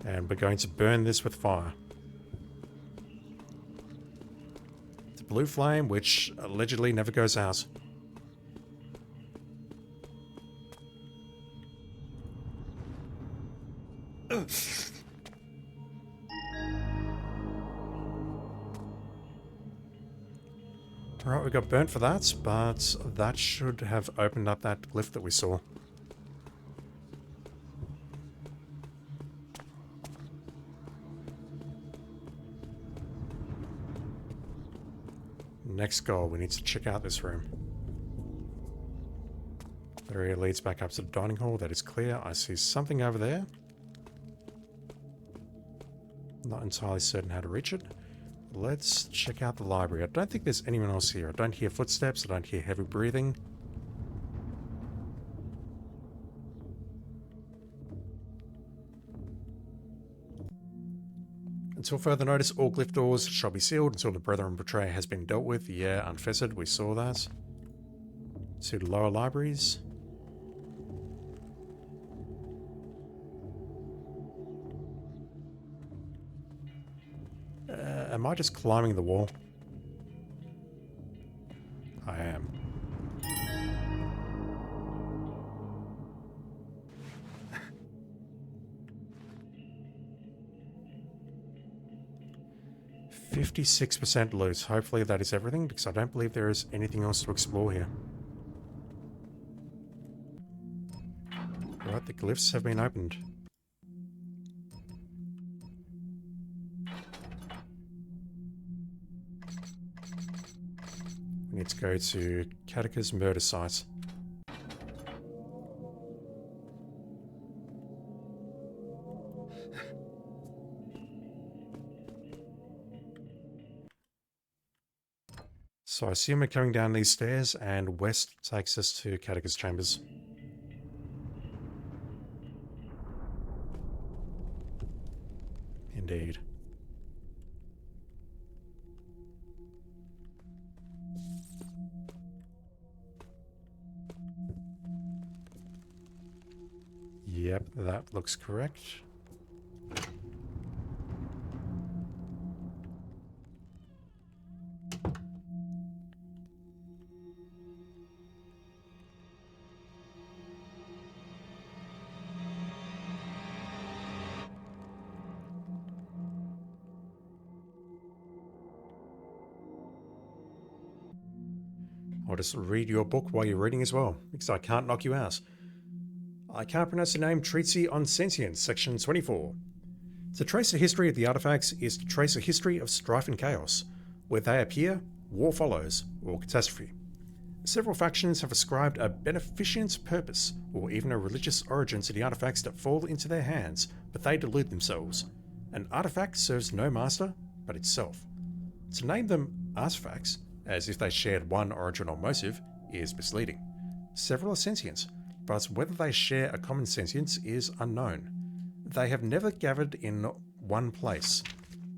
And we're going to burn this with fire. The blue flame, which allegedly never goes out. Alright, we got burnt for that, but that should have opened up that glyph that we saw. Next goal, we need to check out this room. The area leads back up to the dining hall. That is clear. I see something over there. Not entirely certain how to reach it. Let's check out the library. I don't think there's anyone else here. I don't hear footsteps. I don't hear heavy breathing. Until further notice, all glyph doors shall be sealed until the Brethren Betrayer has been dealt with. Yeah, unfettered. We saw that. To the lower libraries. Am I just climbing the wall? I am. $56% loot. Hopefully that is everything, because I don't believe there is anything else to explore here. Right, the glyphs have been opened. We need to go to Katika's murder site. So I assume we're coming down these stairs, and west takes us to Cadogan's chambers. Indeed. Yep, that looks correct. I'll just read your book while you're reading as well, because I can't knock you out. I can't pronounce the name. Treatise on Sentience, section 24. To trace the history of the artifacts is to trace a history of strife and chaos. Where they appear, war follows, or catastrophe. Several factions have ascribed a beneficent purpose, or even a religious origin to the artifacts that fall into their hands, but they delude themselves. An artifact serves no master, but itself. To name them artifacts, as if they shared one origin or motive, is misleading. Several are sentient, but whether they share a common sentience is unknown. They have never gathered in one place.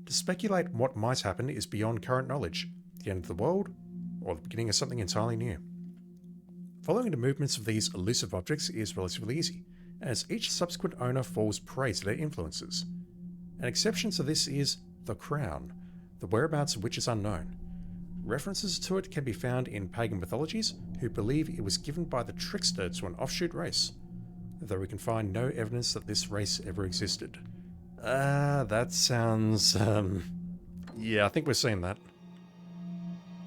To speculate what might happen is beyond current knowledge, the end of the world, or the beginning of something entirely new. Following the movements of these elusive objects is relatively easy, as each subsequent owner falls prey to their influences. An exception to this is the crown, the whereabouts of which is unknown. References to it can be found in pagan mythologies, who believe it was given by the trickster to an offshoot race, though we can find no evidence that this race ever existed. That sounds, yeah, I think we're seeing that.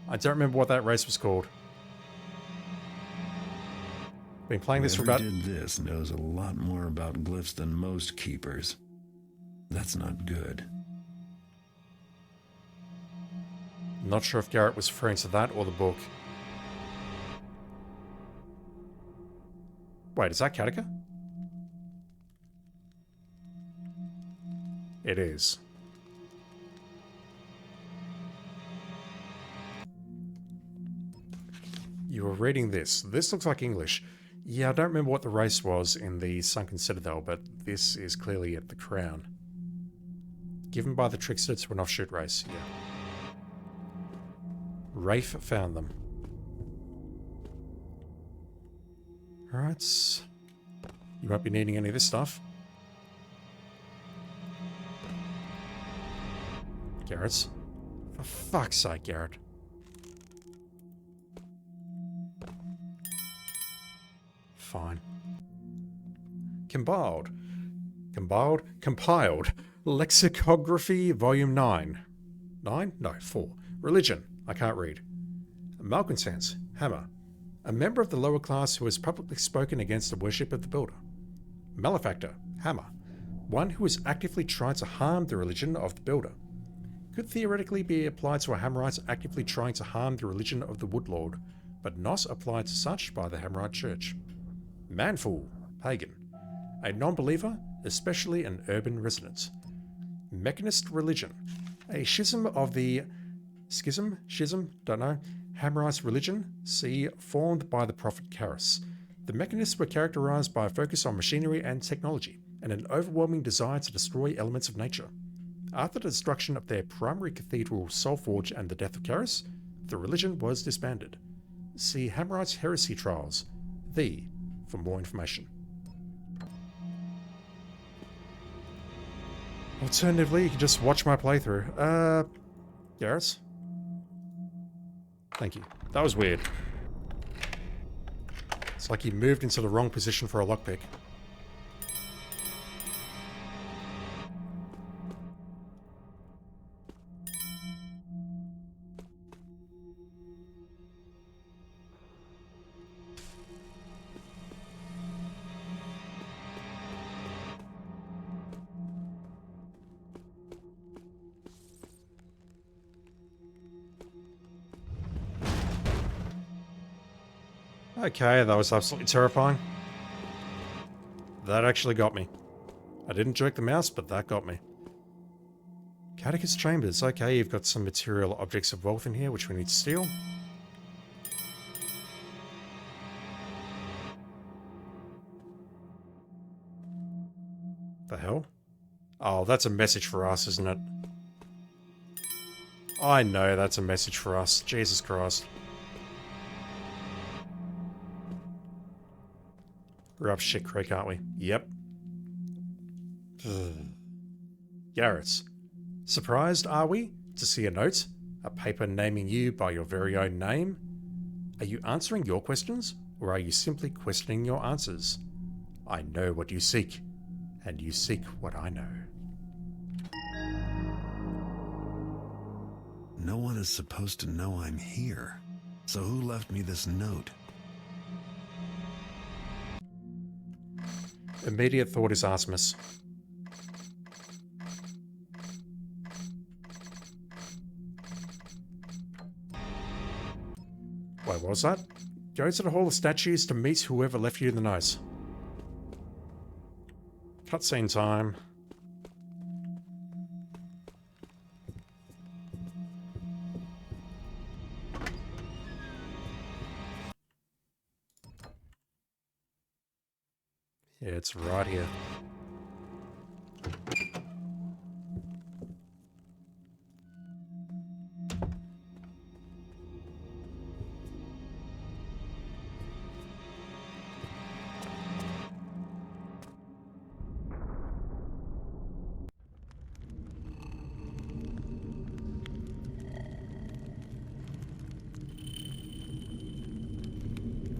I don't remember what that race was called. Been playing this for about... Whoever did this knows a lot more about glyphs than most keepers. That's not good. Not sure if Garrett was referring to that or the book. Wait, is that Cadogan? It is. You were reading this. This looks like English. Yeah, I don't remember what the race was in the Sunken Citadel, but this is clearly at the Crown. Given by the trickster to an offshoot race, yeah. Rafe found them. Alright. You won't be needing any of this stuff. Garrett. For fuck's sake, Garrett. Fine. Compiled. Lexicography, Volume 9. 9? No, 4. Religion. I can't read. Malcontents. Hammer. A member of the lower class who has publicly spoken against the worship of the Builder. Malefactor. Hammer. One who has actively tried to harm the religion of the Builder. Could theoretically be applied to a Hammerite actively trying to harm the religion of the Woodlord, but not applied to such by the Hammerite Church. Manfool. Pagan. A non-believer, especially an urban resident. Mechanist religion. A schism of the... Schism? Don't know. Hammerite religion, see, formed by the prophet Karis. The mechanists were characterized by a focus on machinery and technology, and an overwhelming desire to destroy elements of nature. After the destruction of their primary cathedral Soulforge and the death of Karis, the religion was disbanded. See Hammerite Heresy Trials, for more information. Alternatively, you can just watch my playthrough. Garrett? Thank you. That was weird. It's like he moved into the wrong position for a lockpick. Okay, that was absolutely terrifying. That actually got me. I didn't jerk the mouse, but that got me. Catechist chambers. Okay, you've got some material objects of wealth in here, which we need to steal. The hell? Oh, that's a message for us, isn't it? I know that's a message for us. Jesus Christ. We're up shit creek, aren't we? Yep. Garrett's. Surprised, are we, to see a note? A paper naming you by your very own name? Are you answering your questions, or are you simply questioning your answers? I know what you seek, and you seek what I know. No one is supposed to know I'm here. So who left me this note? Immediate thought is Artemis. Wait, what was that? Go to the Hall of Statues to meet whoever left you the note. Cutscene time. Yeah, it's right here.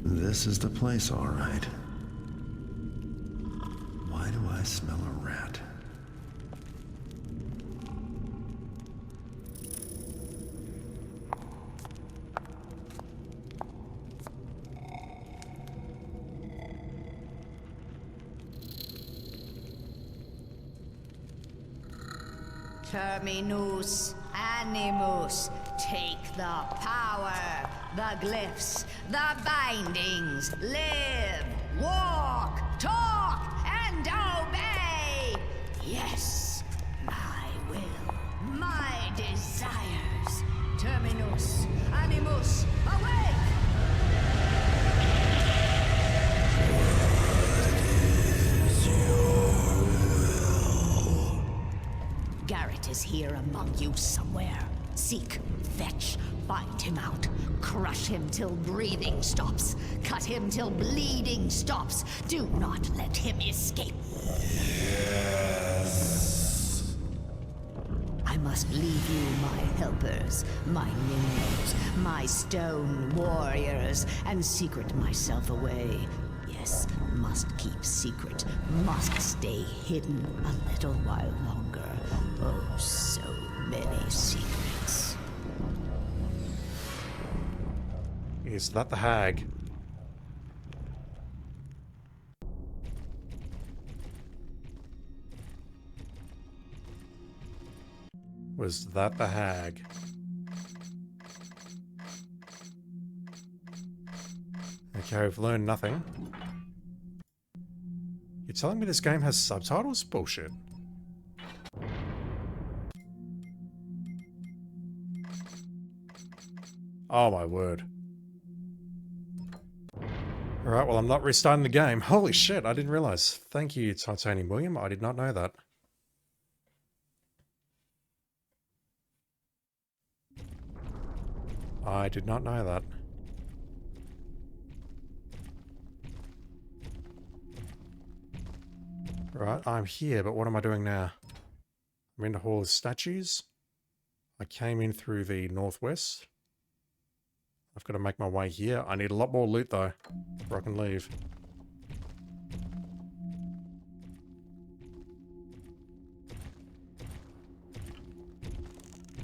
This is the place, all right. Why do I smell a rat? Terminus animus, take the power, the glyphs, the bindings, live, walk, talk, and obey. Yes, my will, my desires. Terminus animus, awake! Garrett is here among you somewhere. Seek, fetch, find him out. Crush him till breathing stops. Cut him till bleeding stops. Do not let him escape. Yes. I must leave you my helpers, my minions, my stone warriors, and secret myself away. Yes, must keep secret, must stay hidden a little while longer. Oh, so many secrets. Is that the hag? Was that the hag? Okay, we've learned nothing. You're telling me this game has subtitles? Bullshit. Oh my word. Alright, well I'm not restarting the game. Holy shit, I didn't realize. Thank you, Titanium William. I did not know that. I did not know that. Right, I'm here, but what am I doing now? I'm in the Hall of Statues. I came in through the northwest. I've got to make my way here. I need a lot more loot though, before I can leave.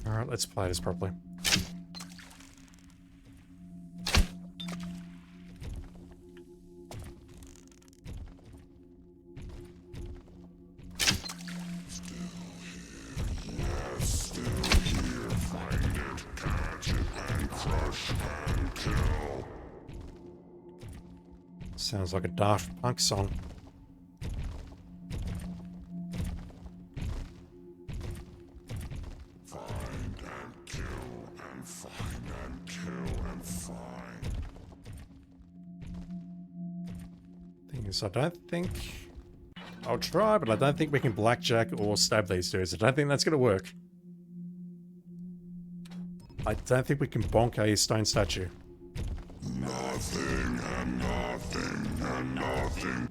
Alright, let's play this properly. Sounds like a Daft Punk song. So I don't think... I'll try, but I don't think we can blackjack or stab these dudes. I don't think that's going to work. I don't think we can bonk a stone statue. Nothing and nothing and nothing.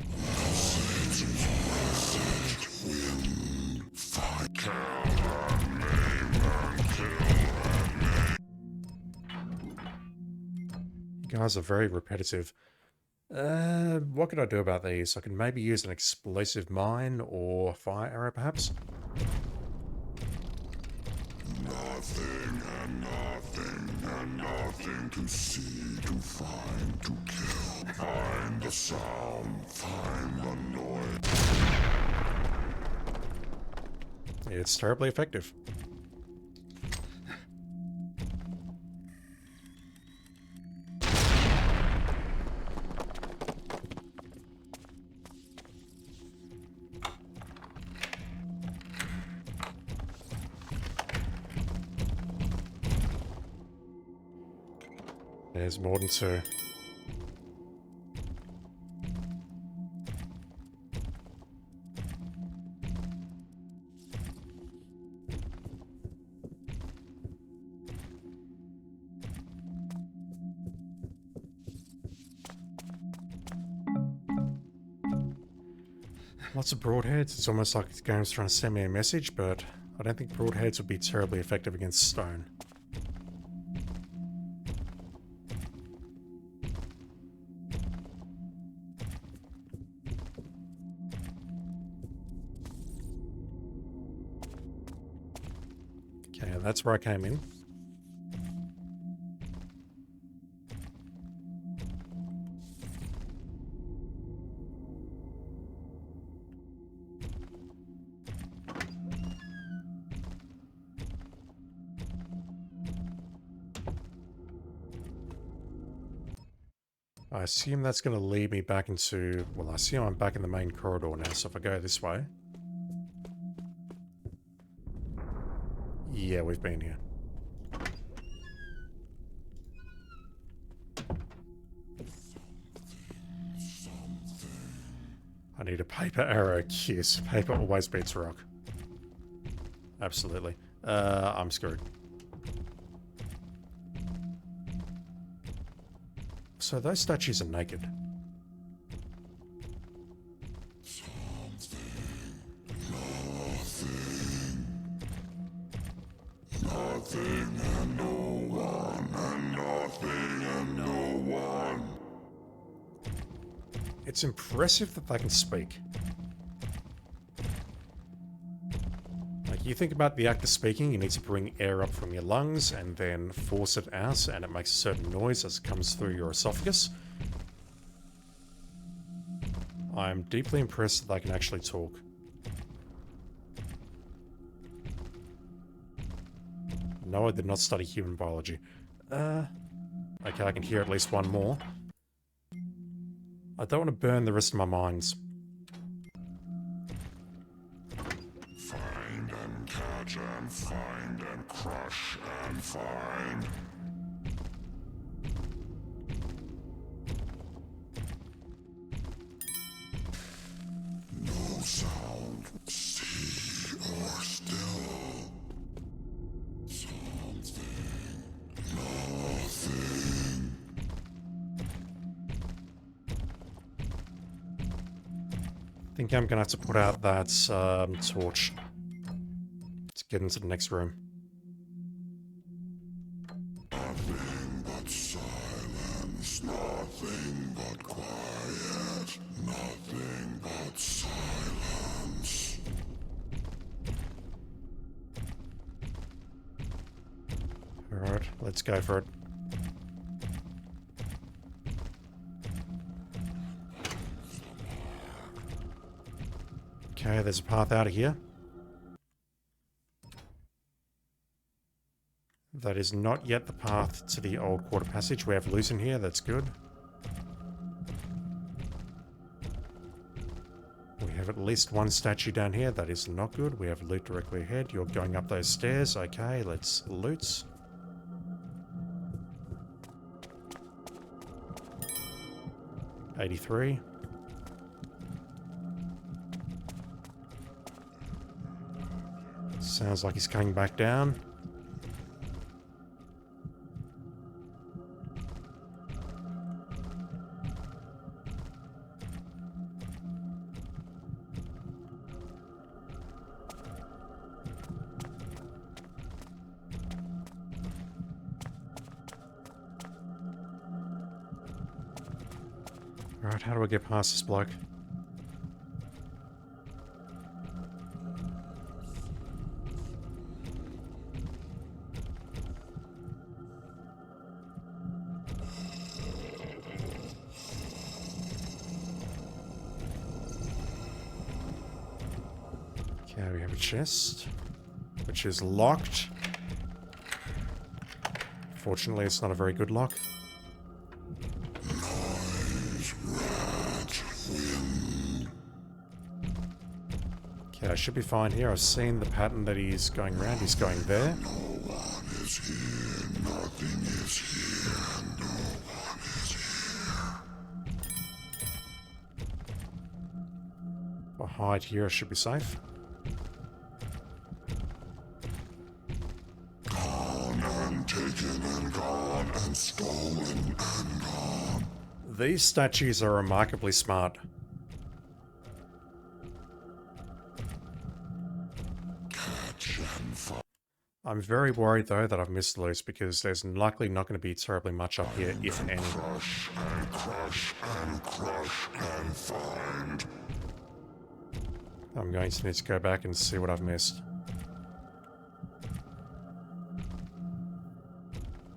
Kill and maim and kill and maim. You guys are very repetitive. What could I do about these? I can maybe use an explosive mine or fire arrow, perhaps? Nothing and nothing and nothing to see, to find, to kill. Find the sound, find the noise. It's terribly effective. There's more than two. Lots of broadheads. It's almost like the game's trying to send me a message, but I don't think broadheads would be terribly effective against stone. Okay, that's where I came in. I assume that's going to lead me back into... Well, I assume I'm back in the main corridor now, so if I go this way... Yeah, we've been here. I need a paper arrow. Yes, paper always beats rock. Absolutely. I'm screwed. So those statues are naked. Nothing and no one, and nothing and no one. It's impressive that they can speak. Like, you think about the act of speaking, you need to bring air up from your lungs and then force it out, and it makes a certain noise as it comes through your esophagus. I'm deeply impressed that they can actually talk. No, I did not study human biology. Okay, I can hear at least one more. I don't want to burn the rest of my mines. Find and catch and find and crush and find. No sound, see or still. Something, nothing. I think I'm gonna have to put out that torch to get into the next room. Nothing but silence, nothing but quiet, nothing but silence. Alright, let's go for it. Okay, there's a path out of here. That is not yet the path to the old quarter passage. We have loot in here, that's good. We have at least one statue down here, that is not good. We have loot directly ahead. You're going up those stairs. Okay, let's loot. $83. Sounds like he's coming back down. Alright, how do I get past this bloke? Okay, we have a chest, which is locked. Fortunately, it's not a very good lock. Okay, I should be fine here. I've seen the pattern that he's going around. He's going there. No one is here, nothing is here, no one is here. If I hide here, I should be safe. Gone and taken and gone and stolen and gone. These statues are remarkably smart. Catch and fight. I'm very worried though that I've missed loot because there's likely not going to be terribly much up here, if any. Crush and crush and crush and find. I'm going to need to go back and see what I've missed.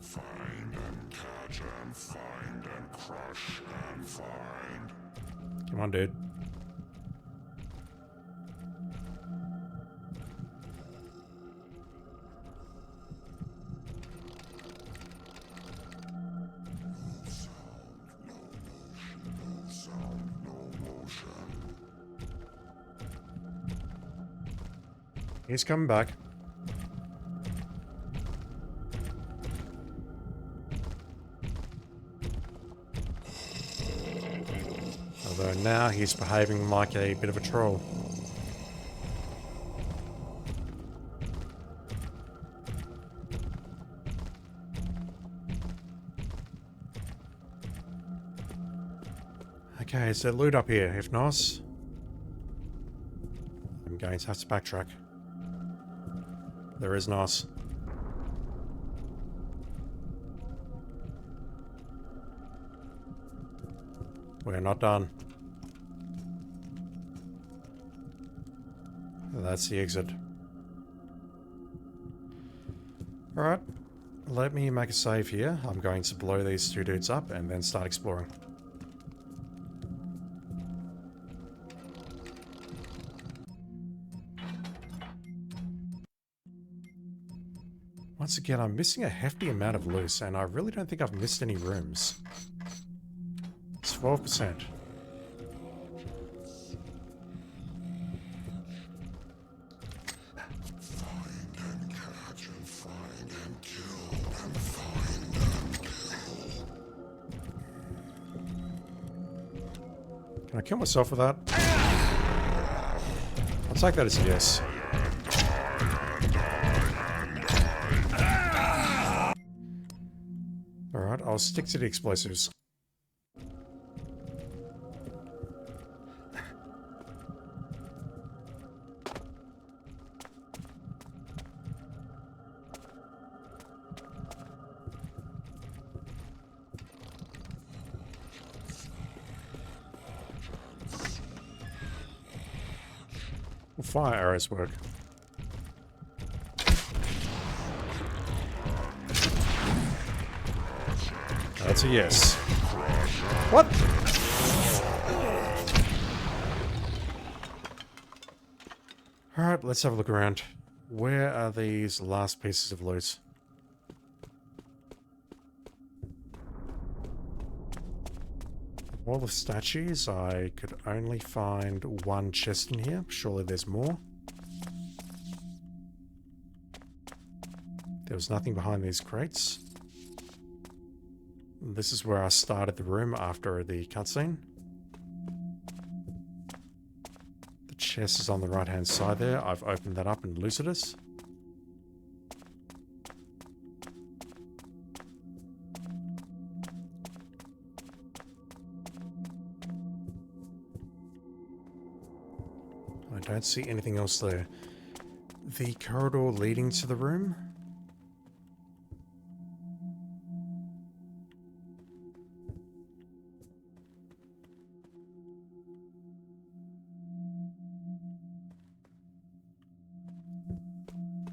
Find and catch and find and crush and find. Come on, dude. Sound, no motion. He's coming back. Although now he's behaving like a bit of a troll. Okay, is there loot up here? If not, I'm going to have to backtrack. There is not. We're not done. That's the exit. Alright, let me make a save here. I'm going to blow these two dudes up and then start exploring. Once again, I'm missing a hefty amount of loot, and I really don't think I've missed any rooms. It's 12%. Find and catch and find and kill and find and kill. Can I kill myself with that? I'll take that as a yes. Alright, I'll stick to the explosives. Well, fire arrows work. That's a yes. What? Alright, let's have a look around. Where are these last pieces of loot? All the statues, I could only find one chest in here. Surely there's more. There was nothing behind these crates. This is where I started the room after the cutscene. The chest is on the right-hand side there. I've opened that up in Lucidus. I don't see anything else there. The corridor leading to the room?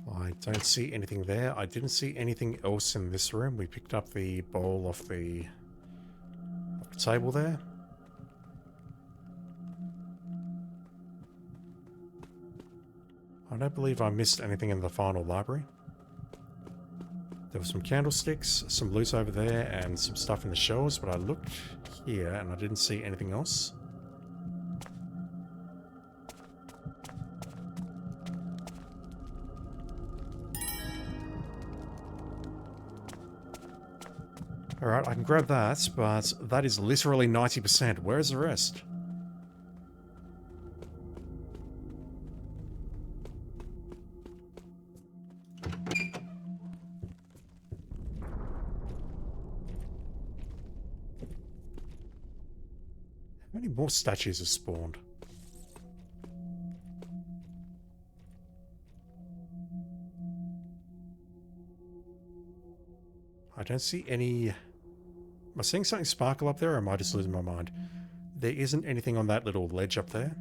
I don't see anything there. I didn't see anything else in this room. We picked up the bowl off the table there. I don't believe I missed anything in the final library. There were some candlesticks, some loot over there, and some stuff in the shelves, but I looked here and I didn't see anything else. Alright, I can grab that, but that is literally 90%. Where's the rest? How many more statues have spawned? I don't see any... Am I seeing something sparkle up there, or am I just losing my mind? There isn't anything on that little ledge up there.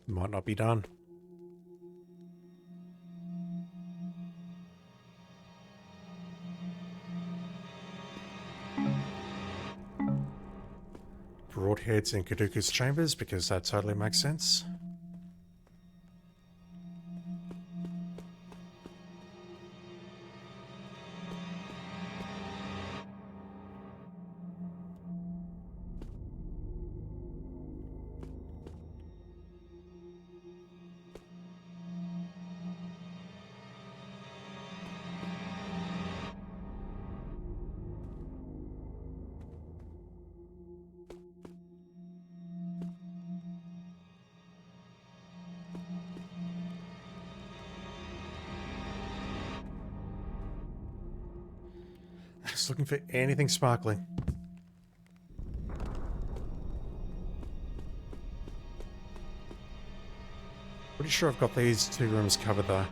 Might not be done. Broadheads in Kaduka's chambers, because that totally makes sense. Just looking for anything sparkling. Pretty sure I've got these two rooms covered though.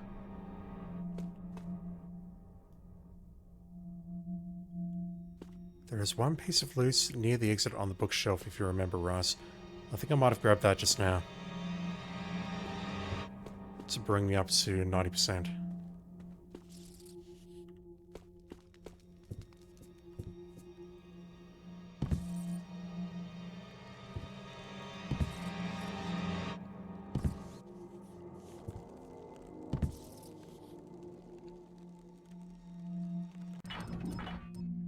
There is one piece of loot near the exit on the bookshelf, if you remember, Russ. I think I might have grabbed that just now. To bring me up to 90%.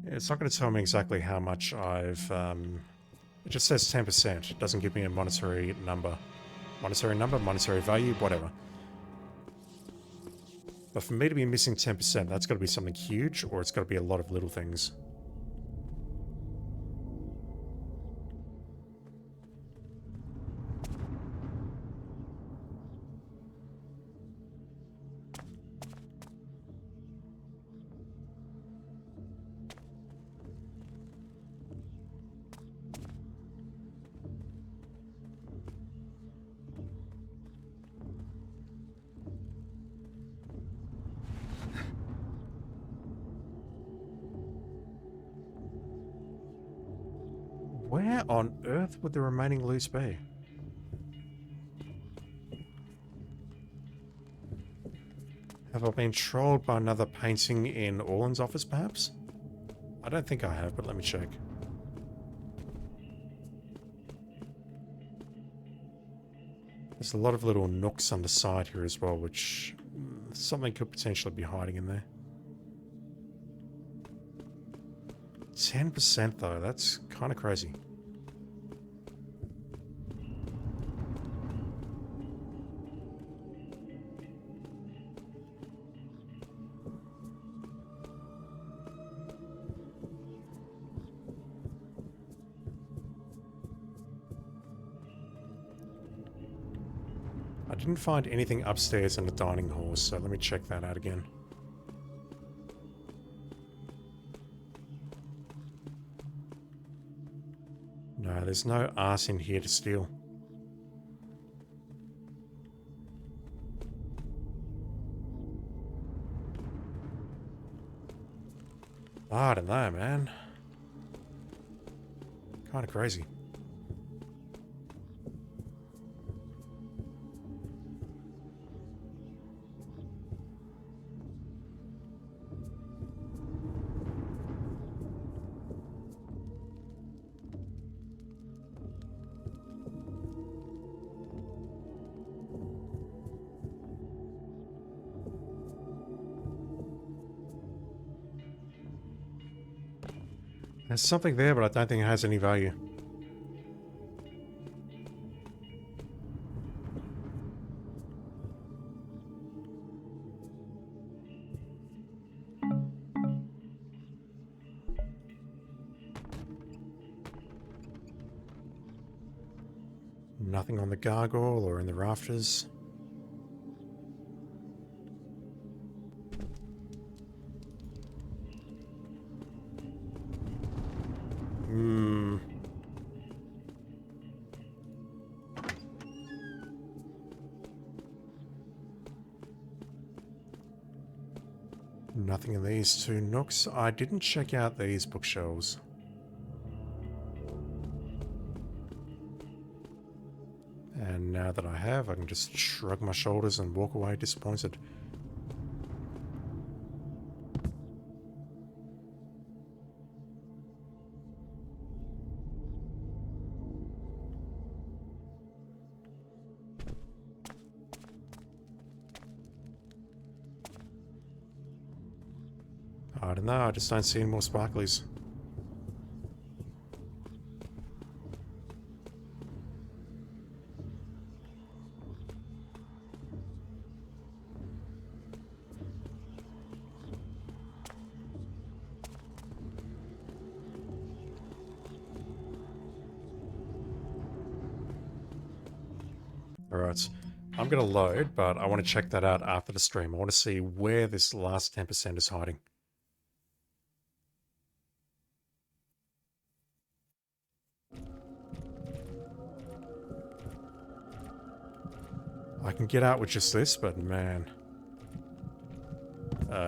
It's not going to tell me exactly how much I've... it just says 10%. It doesn't give me a monetary number. Monetary value, whatever. But for me to be missing 10%, that's got to be something huge, or it's got to be a lot of little things. Where on earth would the remaining loot be? Have I been trolled by another painting in Orlan's office, perhaps? I don't think I have, but let me check. There's a lot of little nooks on the side here as well, which something could potentially be hiding in there. 10% though, that's kind of crazy. I didn't find anything upstairs in the dining hall, so let me check that out again. No, there's no art in here to steal. I don't know, man. Kind of crazy. There's something there, but I don't think it has any value. Nothing on the gargoyle or in the rafters. Nothing in these two nooks. I didn't check out these bookshelves. And now that I have, I can just shrug my shoulders and walk away disappointed. I don't know, I just don't see any more sparklies. Alright, I'm going to load, but I want to check that out after the stream. I want to see where this last 10% is hiding. I can get out with just this, but man.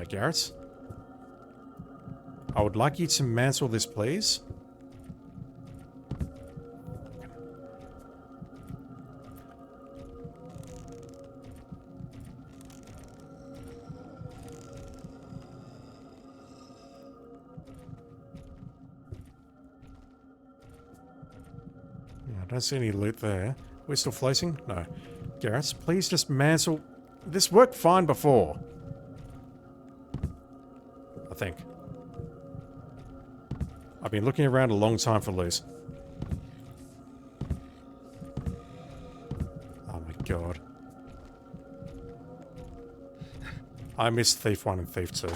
Garrett? I would like you to mantle this, please. Yeah, I don't see any loot there. We're still floating? No. Garrett, please just mantle. This worked fine before. I think. I've been looking around a long time for loot. Oh my god. I missed Thief 1 and Thief 2.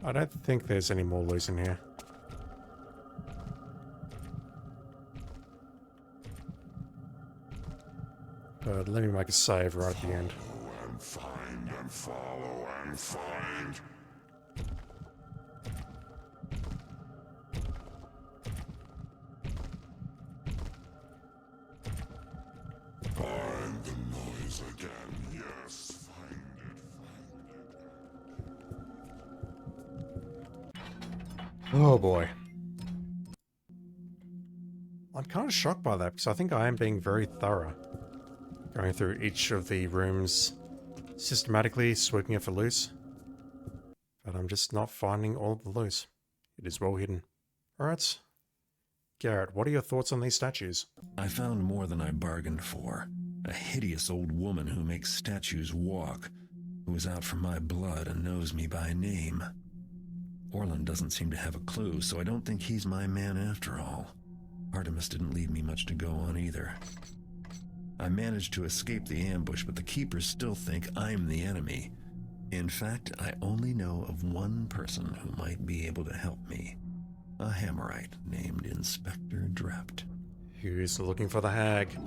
I don't think there's any more loot in here. But let me make a save right at the end. Follow and find and follow and find. Find the noise again. Yes, find it. Oh boy. I'm kind of shocked by that because I think I am being very thorough. Going through each of the rooms systematically, swooping it for loot. But I'm just not finding all the loot. It is well hidden. Alright. Garrett, what are your thoughts on these statues? I found more than I bargained for. A hideous old woman who makes statues walk, who is out for my blood and knows me by name. Orlan doesn't seem to have a clue, so I don't think he's my man after all. Artemis didn't leave me much to go on either. I managed to escape the ambush, but the Keepers still think I'm the enemy. In fact, I only know of one person who might be able to help me. A Hammerite named Inspector Drept. Who's looking for the hag?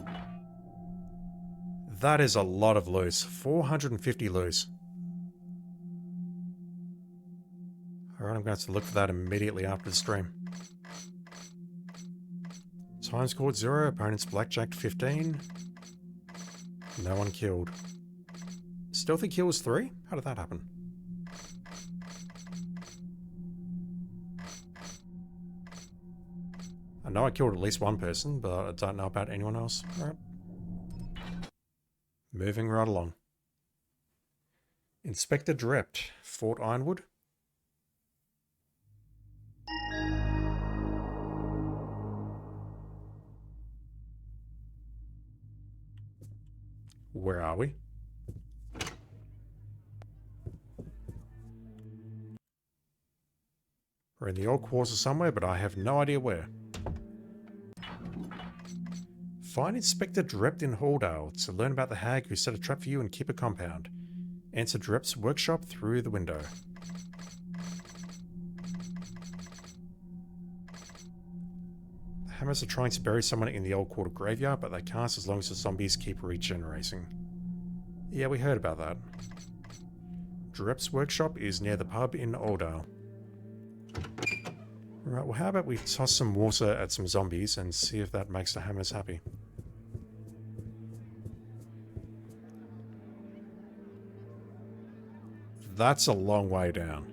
That is a lot of loot. 450 loot. Alright, I'm going to have to look for that immediately after the stream. Time scored 0, opponents blackjacked 15. No one killed. Stealthy kills 3? How did that happen? I know I killed at least one person, but I don't know about anyone else. Alright. Moving right along. Inspector Drept, Fort Ironwood. Where are we? We're in the old quarter somewhere, but I have no idea where. Find Inspector Drept in Halldale to learn about the hag who set a trap for you in Keeper Compound. Enter Drept's workshop through the window. The Hammers are trying to bury someone in the old quarter graveyard, but they can't as long as the zombies keep regenerating. Yeah, we heard about that. Drept's workshop is near the pub in Halldale. Right, well how about we toss some water at some zombies and see if that makes the Hammers happy. That's a long way down.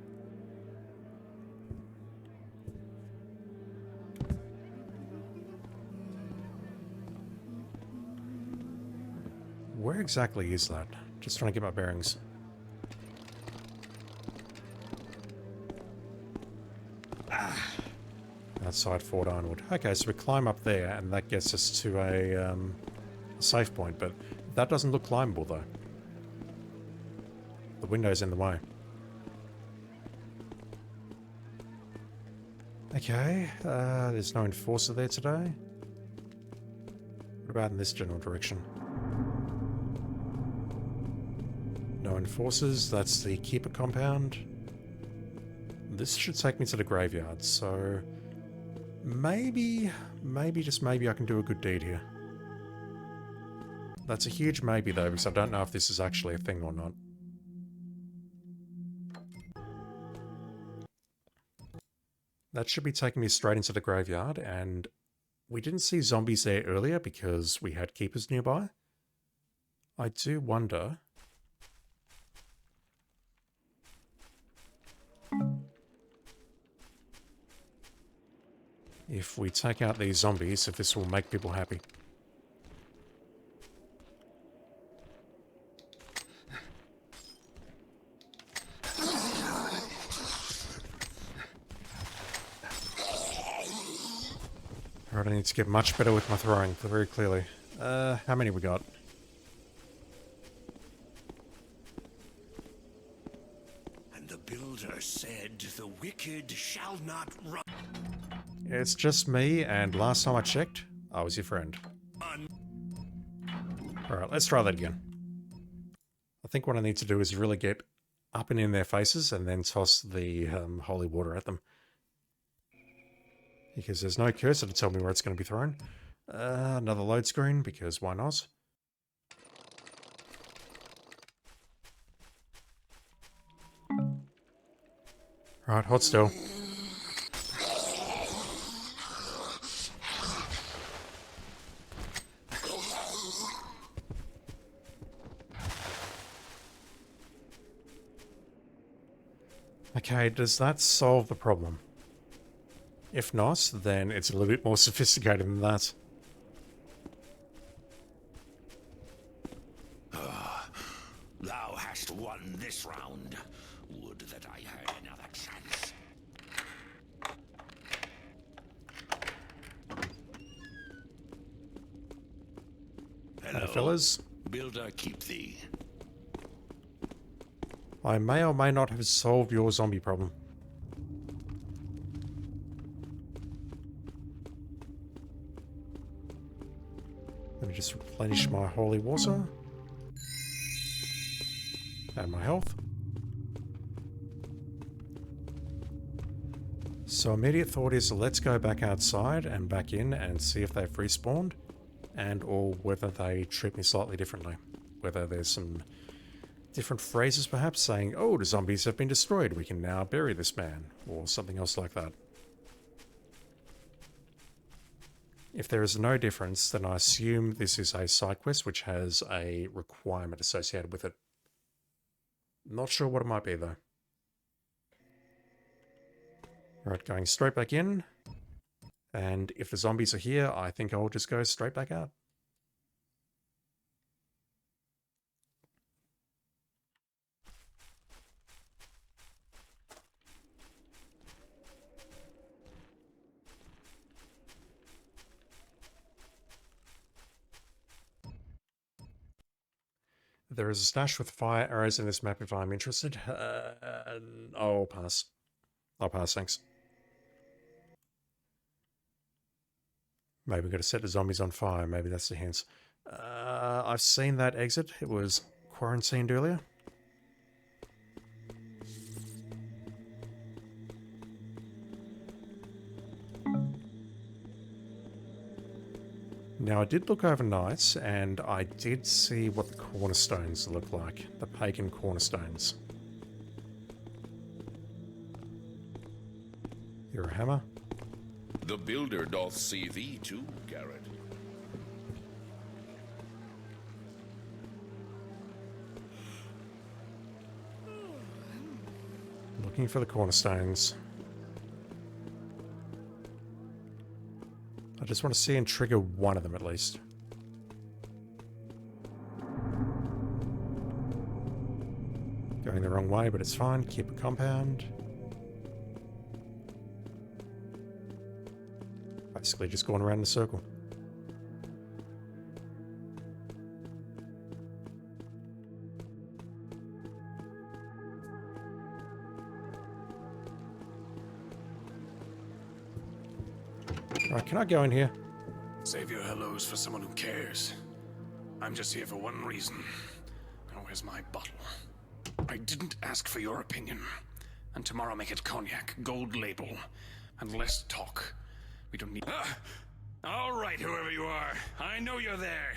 Where exactly is that? Just trying to get my bearings. Outside Fort Ironwood. Okay, so we climb up there and that gets us to a safe point, but that doesn't look climbable though. The window's in the way. Okay, there's no enforcer there today. What about in this general direction? No enforcers, that's the Keeper Compound. This should take me to the graveyard, so maybe, just maybe I can do a good deed here. That's a huge maybe though, because I don't know if this is actually a thing or not. That should be taking me straight into the graveyard, and we didn't see zombies there earlier because we had keepers nearby. I do wonder if we take out these zombies, if this will make people happy. Alright, I need to get much better with my throwing, very clearly. How many we got? And the builder said, "The wicked shall not run." It's just me, and last time I checked, I was your friend. Alright, let's try that again. I think what I need to do is really get up and in their faces and then toss the holy water at them. Because there's no cursor to tell me where it's going to be thrown. Another load screen, because why not? Right, hold still. Okay, does that solve the problem? If not, then it's a little bit more sophisticated than that. Thou hast least won this round. Would that I had another chance. Hello, fellas. Builder, keep thee. I may or may not have solved your zombie problem. Let me just replenish my holy water. And my health. So immediate thought is let's go back outside and back in and see if they've respawned. And or whether they treat me slightly differently. Whether there's some different phrases perhaps saying, oh, the zombies have been destroyed, we can now bury this man. Or something else like that. If there is no difference, then I assume this is a side quest which has a requirement associated with it. Not sure what it might be though. Alright, going straight back in. And if the zombies are here, I think I'll just go straight back out. There is a stash with fire arrows in this map if I'm interested. I'll pass. I'll pass, thanks. Maybe we're going to set the zombies on fire. Maybe that's the hint. I've seen that exit. It was quarantined earlier. Now, I did look overnight, and I did see what the cornerstones look like. The pagan cornerstones. Here a hammer. The builder doth see thee too, Garrett. Looking for the cornerstones. I just want to see and trigger one of them at least. Going the wrong way, but it's fine. Keep a compound. Basically just going around in a circle. Right, can I go in here? Save your hellos for someone who cares. I'm just here for one reason. Now where's my bottle? I didn't ask for your opinion. And tomorrow make it cognac, gold label, and less talk. We don't need... all right, whoever you are. I know you're there.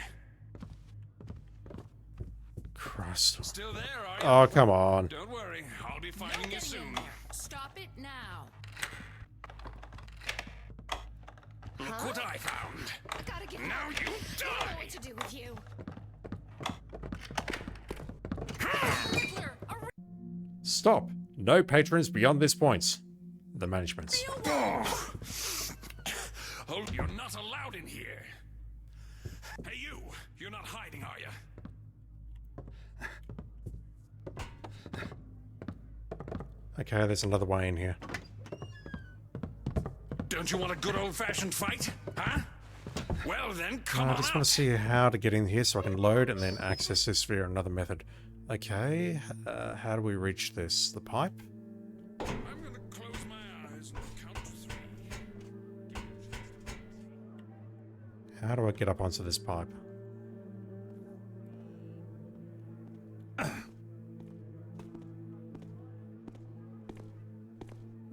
Christ. Still there, are you? Oh, come on. Don't worry, I'll be finding you soon. Stop it now. Look what I found. I gotta get Now you I don't know die. what to do with you. Stop. No patrons beyond this point. The management. Oh, you're not allowed in here. Hey, you're not hiding, are you? Okay, there's another way in here. Don't you want a good old-fashioned fight? Huh? Well then, come I on just out. want to see how to get in here so I can load and then access this via another method. Okay, how do we reach this? The pipe? I'm gonna close my eyes and count to 3. How do I get up onto this pipe?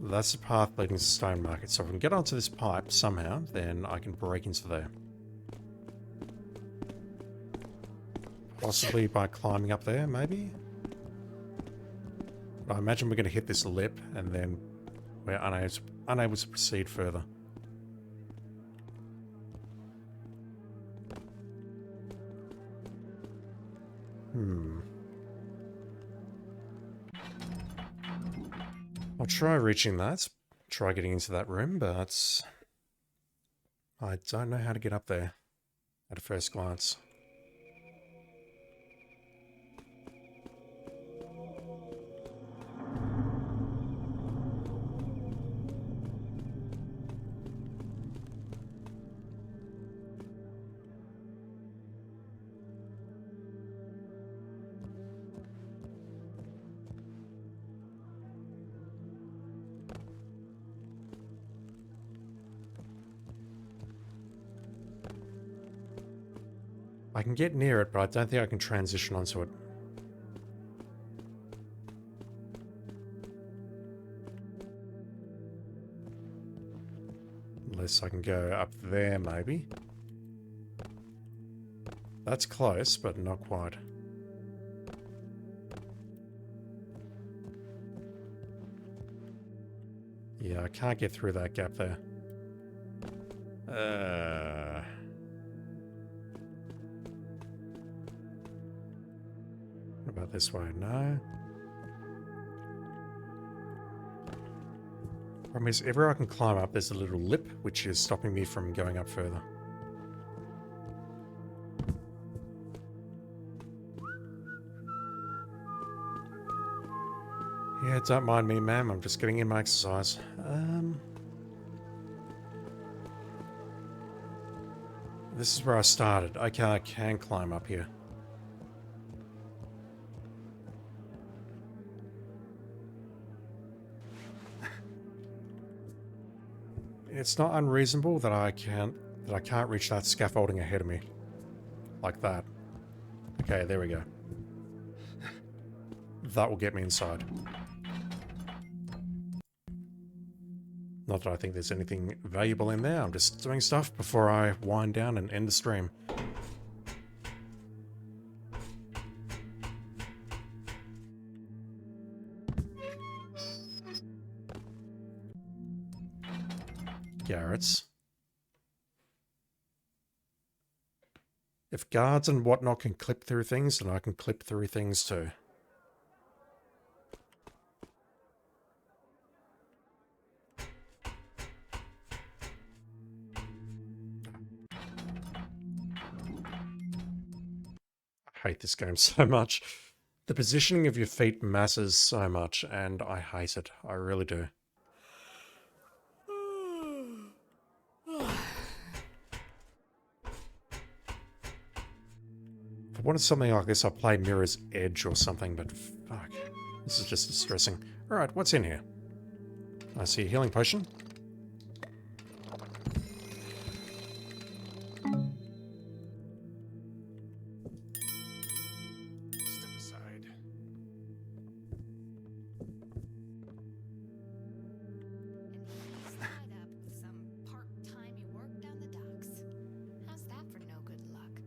That's the path leading to Stone Market. So if I can get onto this pipe somehow, then I can break into there. Possibly by climbing up there, maybe? I imagine we're going to hit this lip and then we're unable to proceed further. I'll try reaching that. Try getting into that room, but I don't know how to get up there at a first glance. I can get near it, but I don't think I can transition onto it. Unless I can go up there, maybe. That's close, but not quite. Yeah, I can't get through that gap there. What about this way? No. Problem is, everywhere I can climb up, there's a little lip, which is stopping me from going up further. Yeah, don't mind me, ma'am. I'm just getting in my exercise. This is where I started. Okay, I can climb up here. It's not unreasonable that I can't reach that scaffolding ahead of me. Like that. Okay, there we go. That will get me inside. Not that I think there's anything valuable in there. I'm just doing stuff before I wind down and end the stream. Garrett's. If guards and whatnot can clip through things, then I can clip through things too. I hate this game so much. The positioning of your feet matters so much, and I hate it. I really do. If I wanted something like this, I'd play Mirror's Edge or something, but fuck. This is just distressing. Alright, what's in here? I see a healing potion. Step aside. Tied up with some part-timey work down the docks. How's that for no good luck?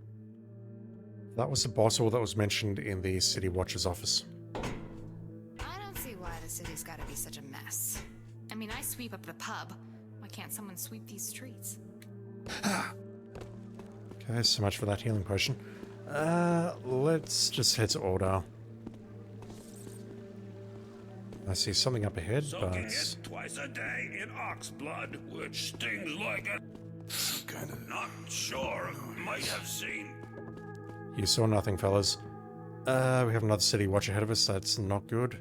That was the bottle that was mentioned in the City Watcher's office. I don't see why the city's gotta be such a mess. I mean, I sweep up the pub. Why can't someone sweep these streets? Okay, so much for that healing potion. Let's just head to Ordale. I see something up ahead, Soaking but... it twice a day in ox blood, which stings like a... Kinda. Not sure. Might have seen. You saw nothing, fellas. We have another City Watch ahead of us. That's not good.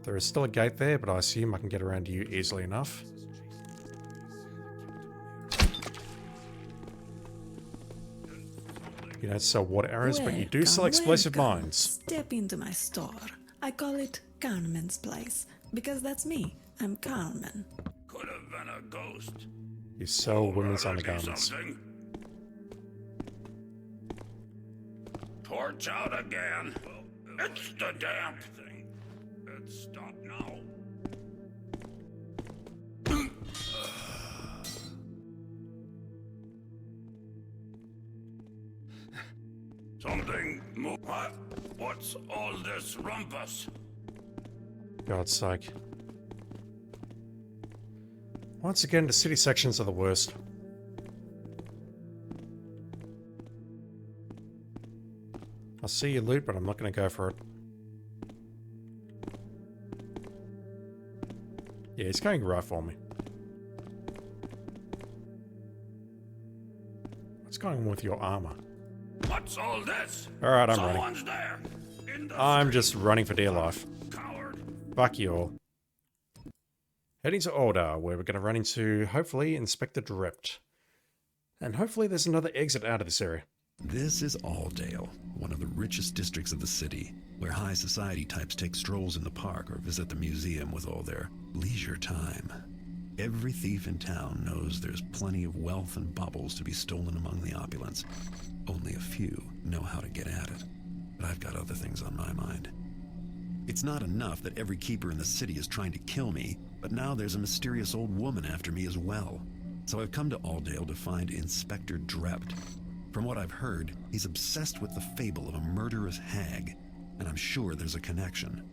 There is still a gate there, but I assume I can get around you easily enough. You don't sell water arrows, but you do sell explosive mines. Step into my store. I call it Carmen's Place, because that's me. I'm Carmen. Could have been a ghost. You sell women's undergarments. Something. Torch out again. It's the damn thing. Let's stop now. Something more. What's all this rumpus? God's sake. Once again, the city sections are the worst. I see your loot, but I'm not going to go for it. Yeah, it's going right for me. What's going on with your armor? What's all this? Alright, I'm Someone's running. there. In the I'm just running for dear life. coward. Fuck you all. Heading to Ordale, where we're going to run into, hopefully, Inspector Drept. And hopefully there's another exit out of this area. This is Aldale, one of the richest districts of the city, where high society types take strolls in the park or visit the museum with all their leisure time. Every thief in town knows there's plenty of wealth and baubles to be stolen among the opulence. Only a few know how to get at it. But I've got other things on my mind. It's not enough that every keeper in the city is trying to kill me, but now there's a mysterious old woman after me as well. So I've come to Aldale to find Inspector Drept. From what I've heard, he's obsessed with the fable of a murderous hag, and I'm sure there's a connection.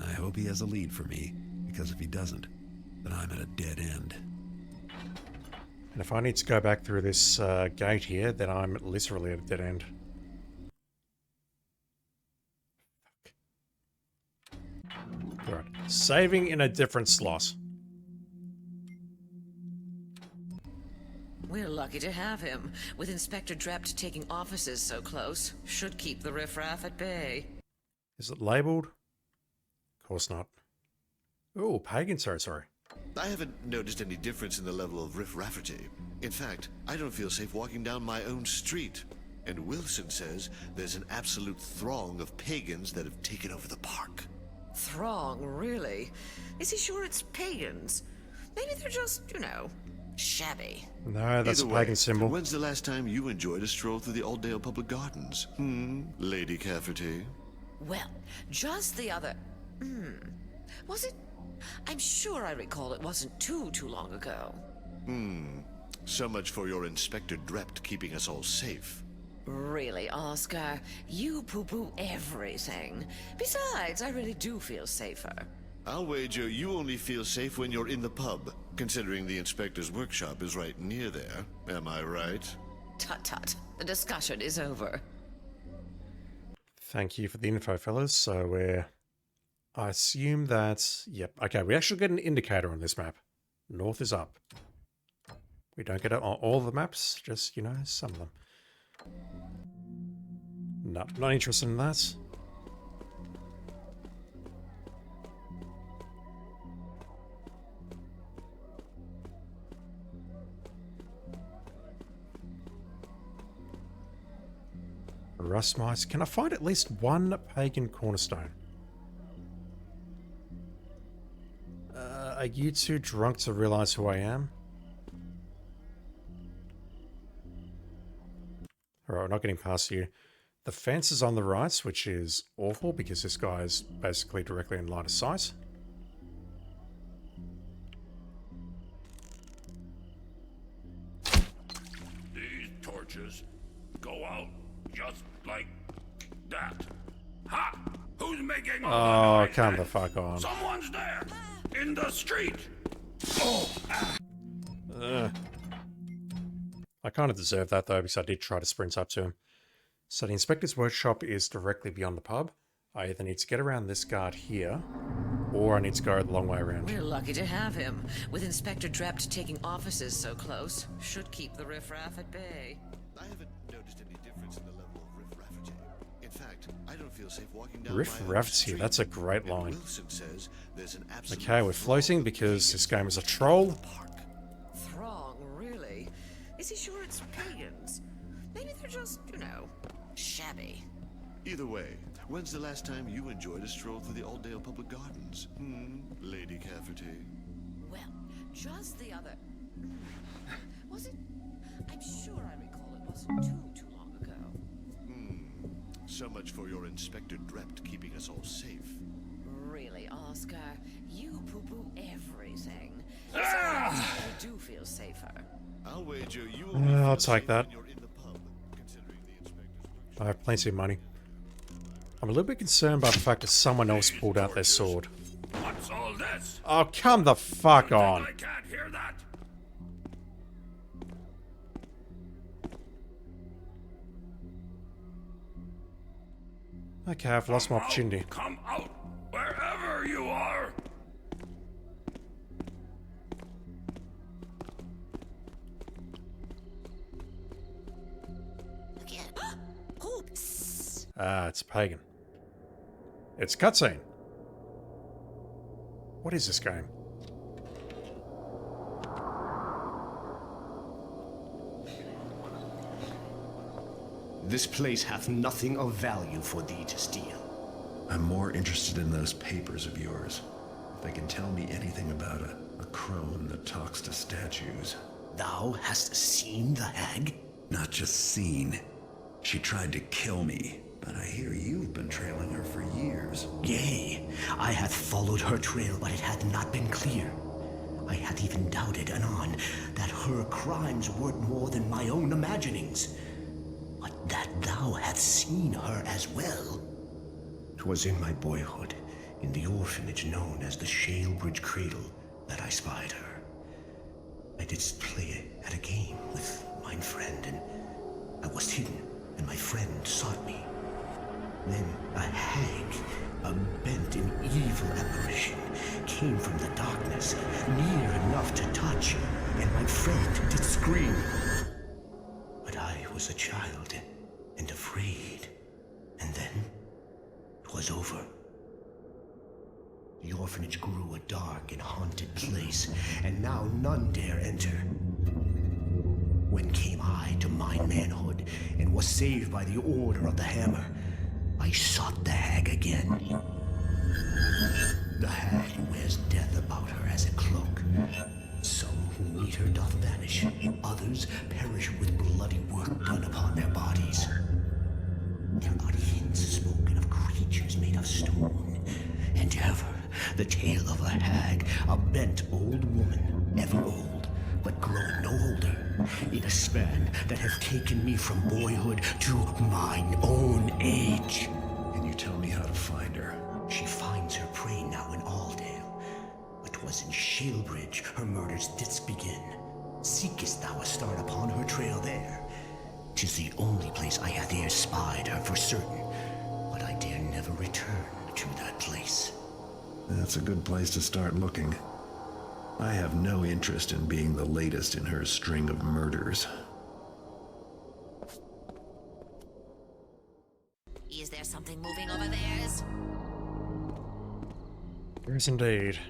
I hope he has a lead for me, because if he doesn't, then I'm at a dead end. And if I need to go back through this gate here, then I'm literally at a dead end. Alright, saving in a different slot. We're lucky to have him. With Inspector Drept taking offices so close, should keep the riffraff at bay. Is it labelled? Of course not. Oh, pagan territory. I haven't noticed any difference in the level of riffraffity. In fact, I don't feel safe walking down my own street. And Wilson says there's an absolute throng of pagans that have taken over the park. Throng, really? Is he sure it's pagans? Maybe they're just, shabby. No, that's Either a pagan way, symbol. When's the last time you enjoyed a stroll through the Aldale Public Gardens? Lady Cafferty? Well, just the other... Was it... I'm sure I recall it wasn't too long ago. So much for your Inspector Drept keeping us all safe. Really, Oscar, you poo-poo everything. Besides, I really do feel safer. I'll wager you only feel safe when you're in the pub, considering the Inspector's workshop is right near there. Am I right? Tut-tut. The discussion is over. Thank you for the info, fellas. So we're... I assume that... Yep. Okay, we actually get an indicator on this map. North is up. We don't get it on all the maps, just, some of them. No, not interested in that. Rust mice. Can I find at least one pagan cornerstone? Are you too drunk to realize who I am? Alright, we're not getting past you. The fence is on the right, which is awful because this guy is basically directly in line of sight. These torches go out just like that. Ha! Who's making all Oh, the come noise the fuck on. Someone's there! In the street! I kind of deserve that though, because I did try to sprint up to him. So the Inspector's Workshop is directly beyond the pub. I either need to get around this guard here, or I need to go the long way around. We're lucky to have him. With Inspector Drept taking offices so close, should keep the riffraff at bay. I haven't noticed any difference in the level of riffraffity. In fact, I don't feel safe walking down Riff Raff's here, that's a great line. Wilson says there's an absolute Okay, we're floating because this game is a troll. Throng, really? Is he sure it's pagans? Maybe they're just, shabby. Either way, when's the last time you enjoyed a stroll through the Aldale Public Gardens? Lady Cafferty? Well, just the other... Was it... I'm sure I recall it wasn't too long ago. So much for your Inspector Drept keeping us all safe. Really, Oscar, you poo-poo everything. Besides, I do feel safer. I'll wager you I'll take that. I have plenty of money. I'm a little bit concerned by the fact that someone else pulled out their sword. What's all this? Oh, come the fuck on. I can't hear that. Okay, I've lost my opportunity. Come out, wherever you are. Ah, it's a pagan. It's cutscene. What is this game? This place hath nothing of value for thee to steal. I'm more interested in those papers of yours. If they can tell me anything about a crone that talks to statues. Thou hast seen the hag? Not just seen. She tried to kill me, but I hear you've been trailing her for years. Yea, I hath followed her trail, but it hath not been clear. I had even doubted anon that her crimes weren't more than my own imaginings. But that thou hadst seen her as well. 'Twas in my boyhood, in the orphanage known as the Shalebridge Cradle, that I spied her. I didst play at a game with mine friend, and I was hidden, and my friend sought me. Then a hag, a bent and evil apparition, came from the darkness, near enough to touch, and my friend did scream. But I was a child, and afraid, and then 'twas over. The orphanage grew a dark and haunted place, and now none dare enter. When came I to mine manhood, and was saved by the order of the Hammer, I sought the hag again. The hag wears death about her as a cloak. Some who meet her doth vanish, others perish with bloody work done upon their bodies. There are hints spoken of creatures made of stone, and ever the tale of a hag, a bent old woman, ever old, but growing no older, in a span that hath taken me from boyhood to mine own age. Can you tell me how to find her? She finds her prey now in Aldale, but 'twas in Shalebridge her murders didst begin. Seekest thou a start upon her trail there? 'Tis the only place I hath e'er spied her for certain, but I dare never return to that place. That's a good place to start looking. I have no interest in being the latest in her string of murders. Is there something moving over there? There is indeed.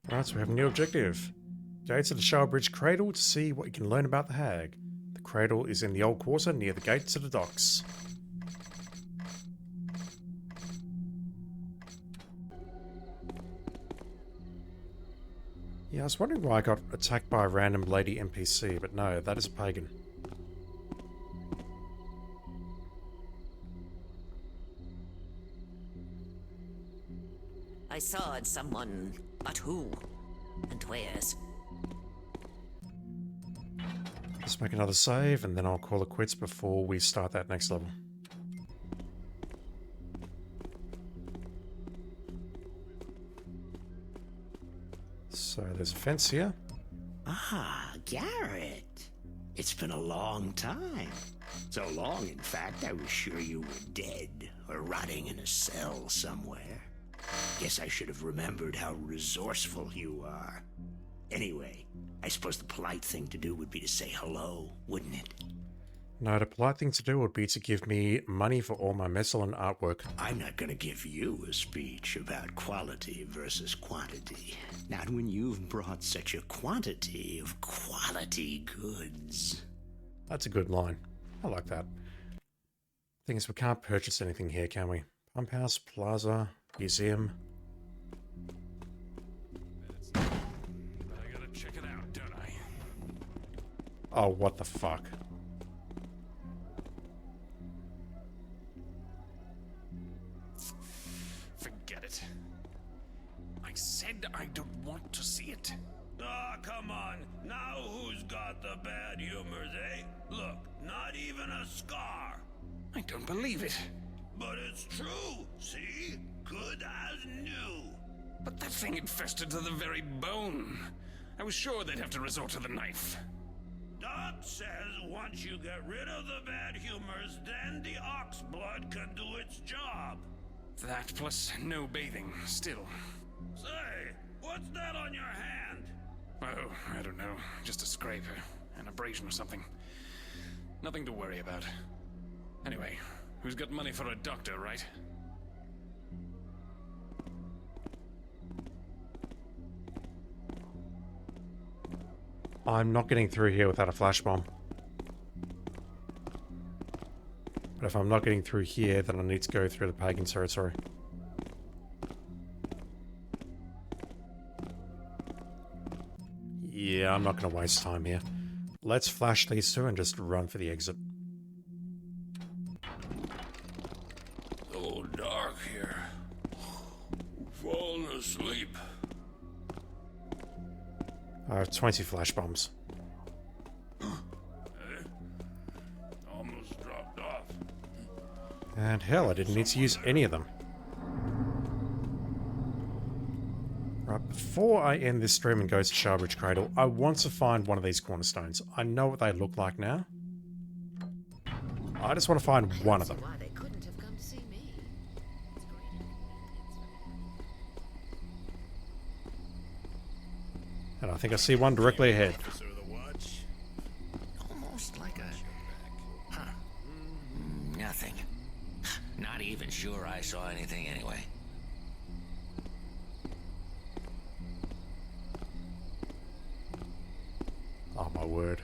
Alright, so we have a new objective. Go to the Shalebridge Cradle to see what you can learn about the hag. The cradle is in the old quarter near the gates of the docks. Yeah, I was wondering why I got attacked by a random lady NPC, but no, that is a pagan. I saw someone, but who? And where's? Let's make another save, and then I'll call it quits before we start that next level. So there's a fence here. Ah, Garrett. It's been a long time. So long, in fact, I was sure you were dead or rotting in a cell somewhere. Guess I should have remembered how resourceful you are. Anyway, I suppose the polite thing to do would be to say hello, wouldn't it? No, the polite thing to do would be to give me money for all my Messalin artwork. I'm not going to give you a speech about quality versus quantity. Not when you've brought such a quantity of quality goods. That's a good line. I like that. Thing is, we can't purchase anything here, can we? Pump house, plaza, museum. But I gotta check it out, don't I? Oh, what the fuck? Forget it. I said I don't want to see it. Ah, come on. Now who's got the bad humors, eh? Look, not even a scar. I don't believe it. But it's true, see? Good as new. But that thing infested to the very bone. I was sure they'd have to resort to the knife. Doc says once you get rid of the bad humors, then the ox blood can do its job. That plus no bathing, still. Say, what's that on your hand? Oh, I don't know. Just a scrape, an abrasion or something. Nothing to worry about. Anyway, who's got money for a doctor, right? I'm not getting through here without a flash bomb. But if I'm not getting through here, then I need to go through the pagan territory. Yeah, I'm not going to waste time here. Let's flash these two and just run for the exit. So dark here. Falling asleep. 20 flash bombs. Almost dropped off. And hell, I didn't need to use any of them. Right, before I end this stream and go to Sharbridge Cradle, I want to find one of these cornerstones. I know what they look like now. I just want to find one of them. Why they couldn't have come to see me. And I think I see one directly ahead. Almost like a... Huh. Nothing. Not even sure I saw anything anyway. Oh my word.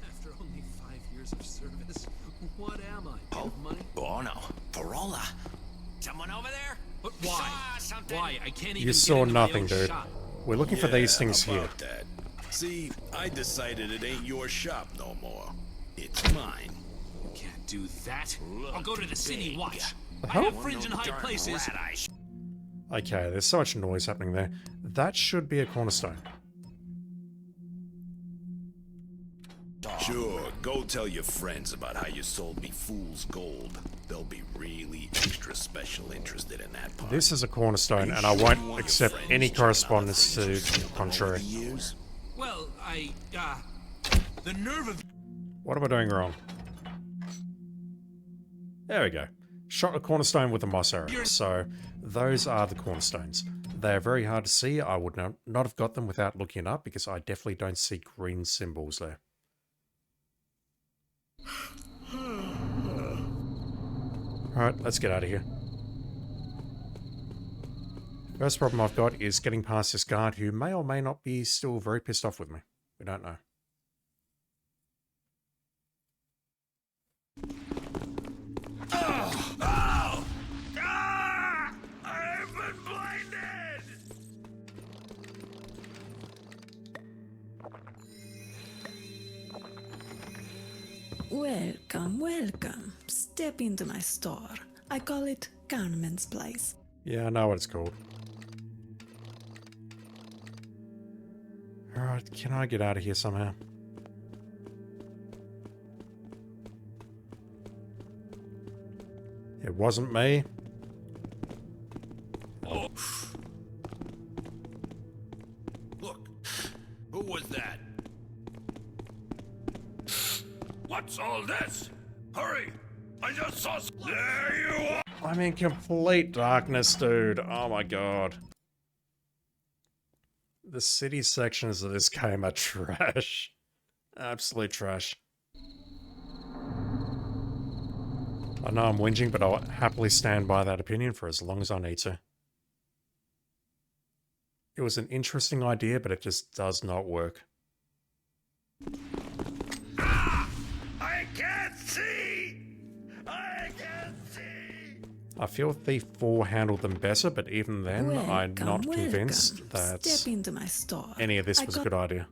After only 5 years of service, what am I? Oh, money? Oh no. Parola. Someone over there? But why? Why? I can't even You get saw into my nothing, own dude. shop. We're looking for these things how here. about that? See, I decided it ain't your shop no more. It's mine. You can't do that. I'll go to the city. big. Watch. The I hell? have friends in high Darn places. rat eye. Okay, there's so much noise happening there. That should be a cornerstone. Sure, go tell your friends about how you sold me fool's gold. They'll be really extra special interested in that part. This is a cornerstone, and I won't accept any correspondence to the contrary. Well, the nerve of... What am I doing wrong? There we go. Shot a cornerstone with a moss arrow. So, those are the cornerstones. They are very hard to see. I would not have got them without looking it up, because I definitely don't see green symbols there. Alright, let's get out of here. First problem I've got is getting past this guard who may or may not be still very pissed off with me. We don't know. Oh! Oh! Ah! I've been blinded! Welcome, welcome. Step into my store. I call it Carmen's Place. Yeah, I know what it's called. Alright, can I get out of here somehow? It wasn't me. Oh. Look, who was that? What's all this? Hurry! I just saw. There you are! I'm in complete darkness, dude. Oh my god. The city sections of this game are trash. Absolute trash. I know I'm whinging, but I'll happily stand by that opinion for as long as I need to. It was an interesting idea, but it just does not work. Ah! I can't see! I can't see! I feel Thief 4 handled them better, but even then, I'm not Welcome, convinced welcome. that Step into my store. any of this I was a got- good idea.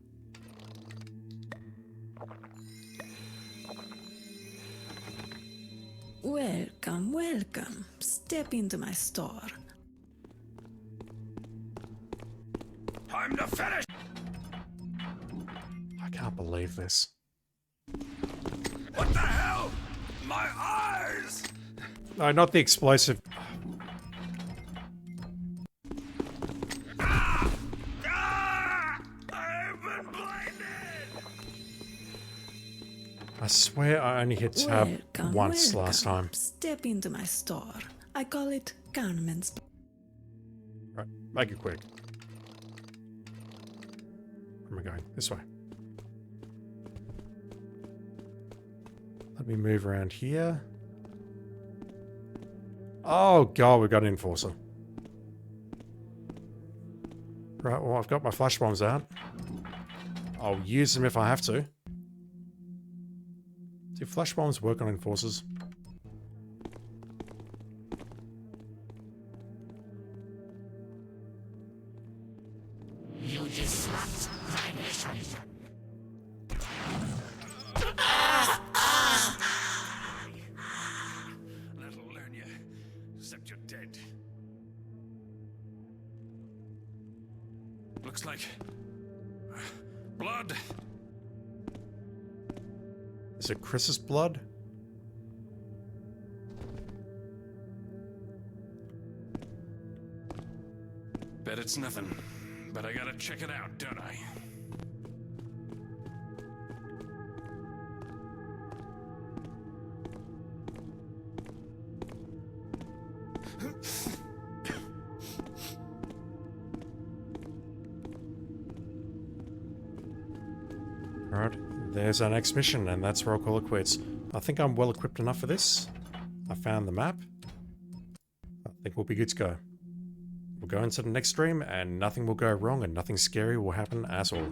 Welcome, welcome. Step into my store. Time to finish! I can't believe this. What the hell? My eyes! No, not the explosive. Ah! I've been blinded! I swear I only hit tab Welcome, once welcome. last time. Step into my store. I call it Carmen's Place. Right, make it quick. Where am I going? This way. Let me move around here. Oh god, we've got an enforcer. Right, well, I've got my flash bombs out. I'll use them if I have to. Do flash bombs work on enforcers? looks like blood. Is it Chris's blood? Bet it's nothing, but I gotta check it out, don't I? Alright, there's our next mission, and that's where I'll call it quits. I think I'm well equipped enough for this. I found the map. I think we'll be good to go. We'll go into the next stream, and nothing will go wrong, and nothing scary will happen at all.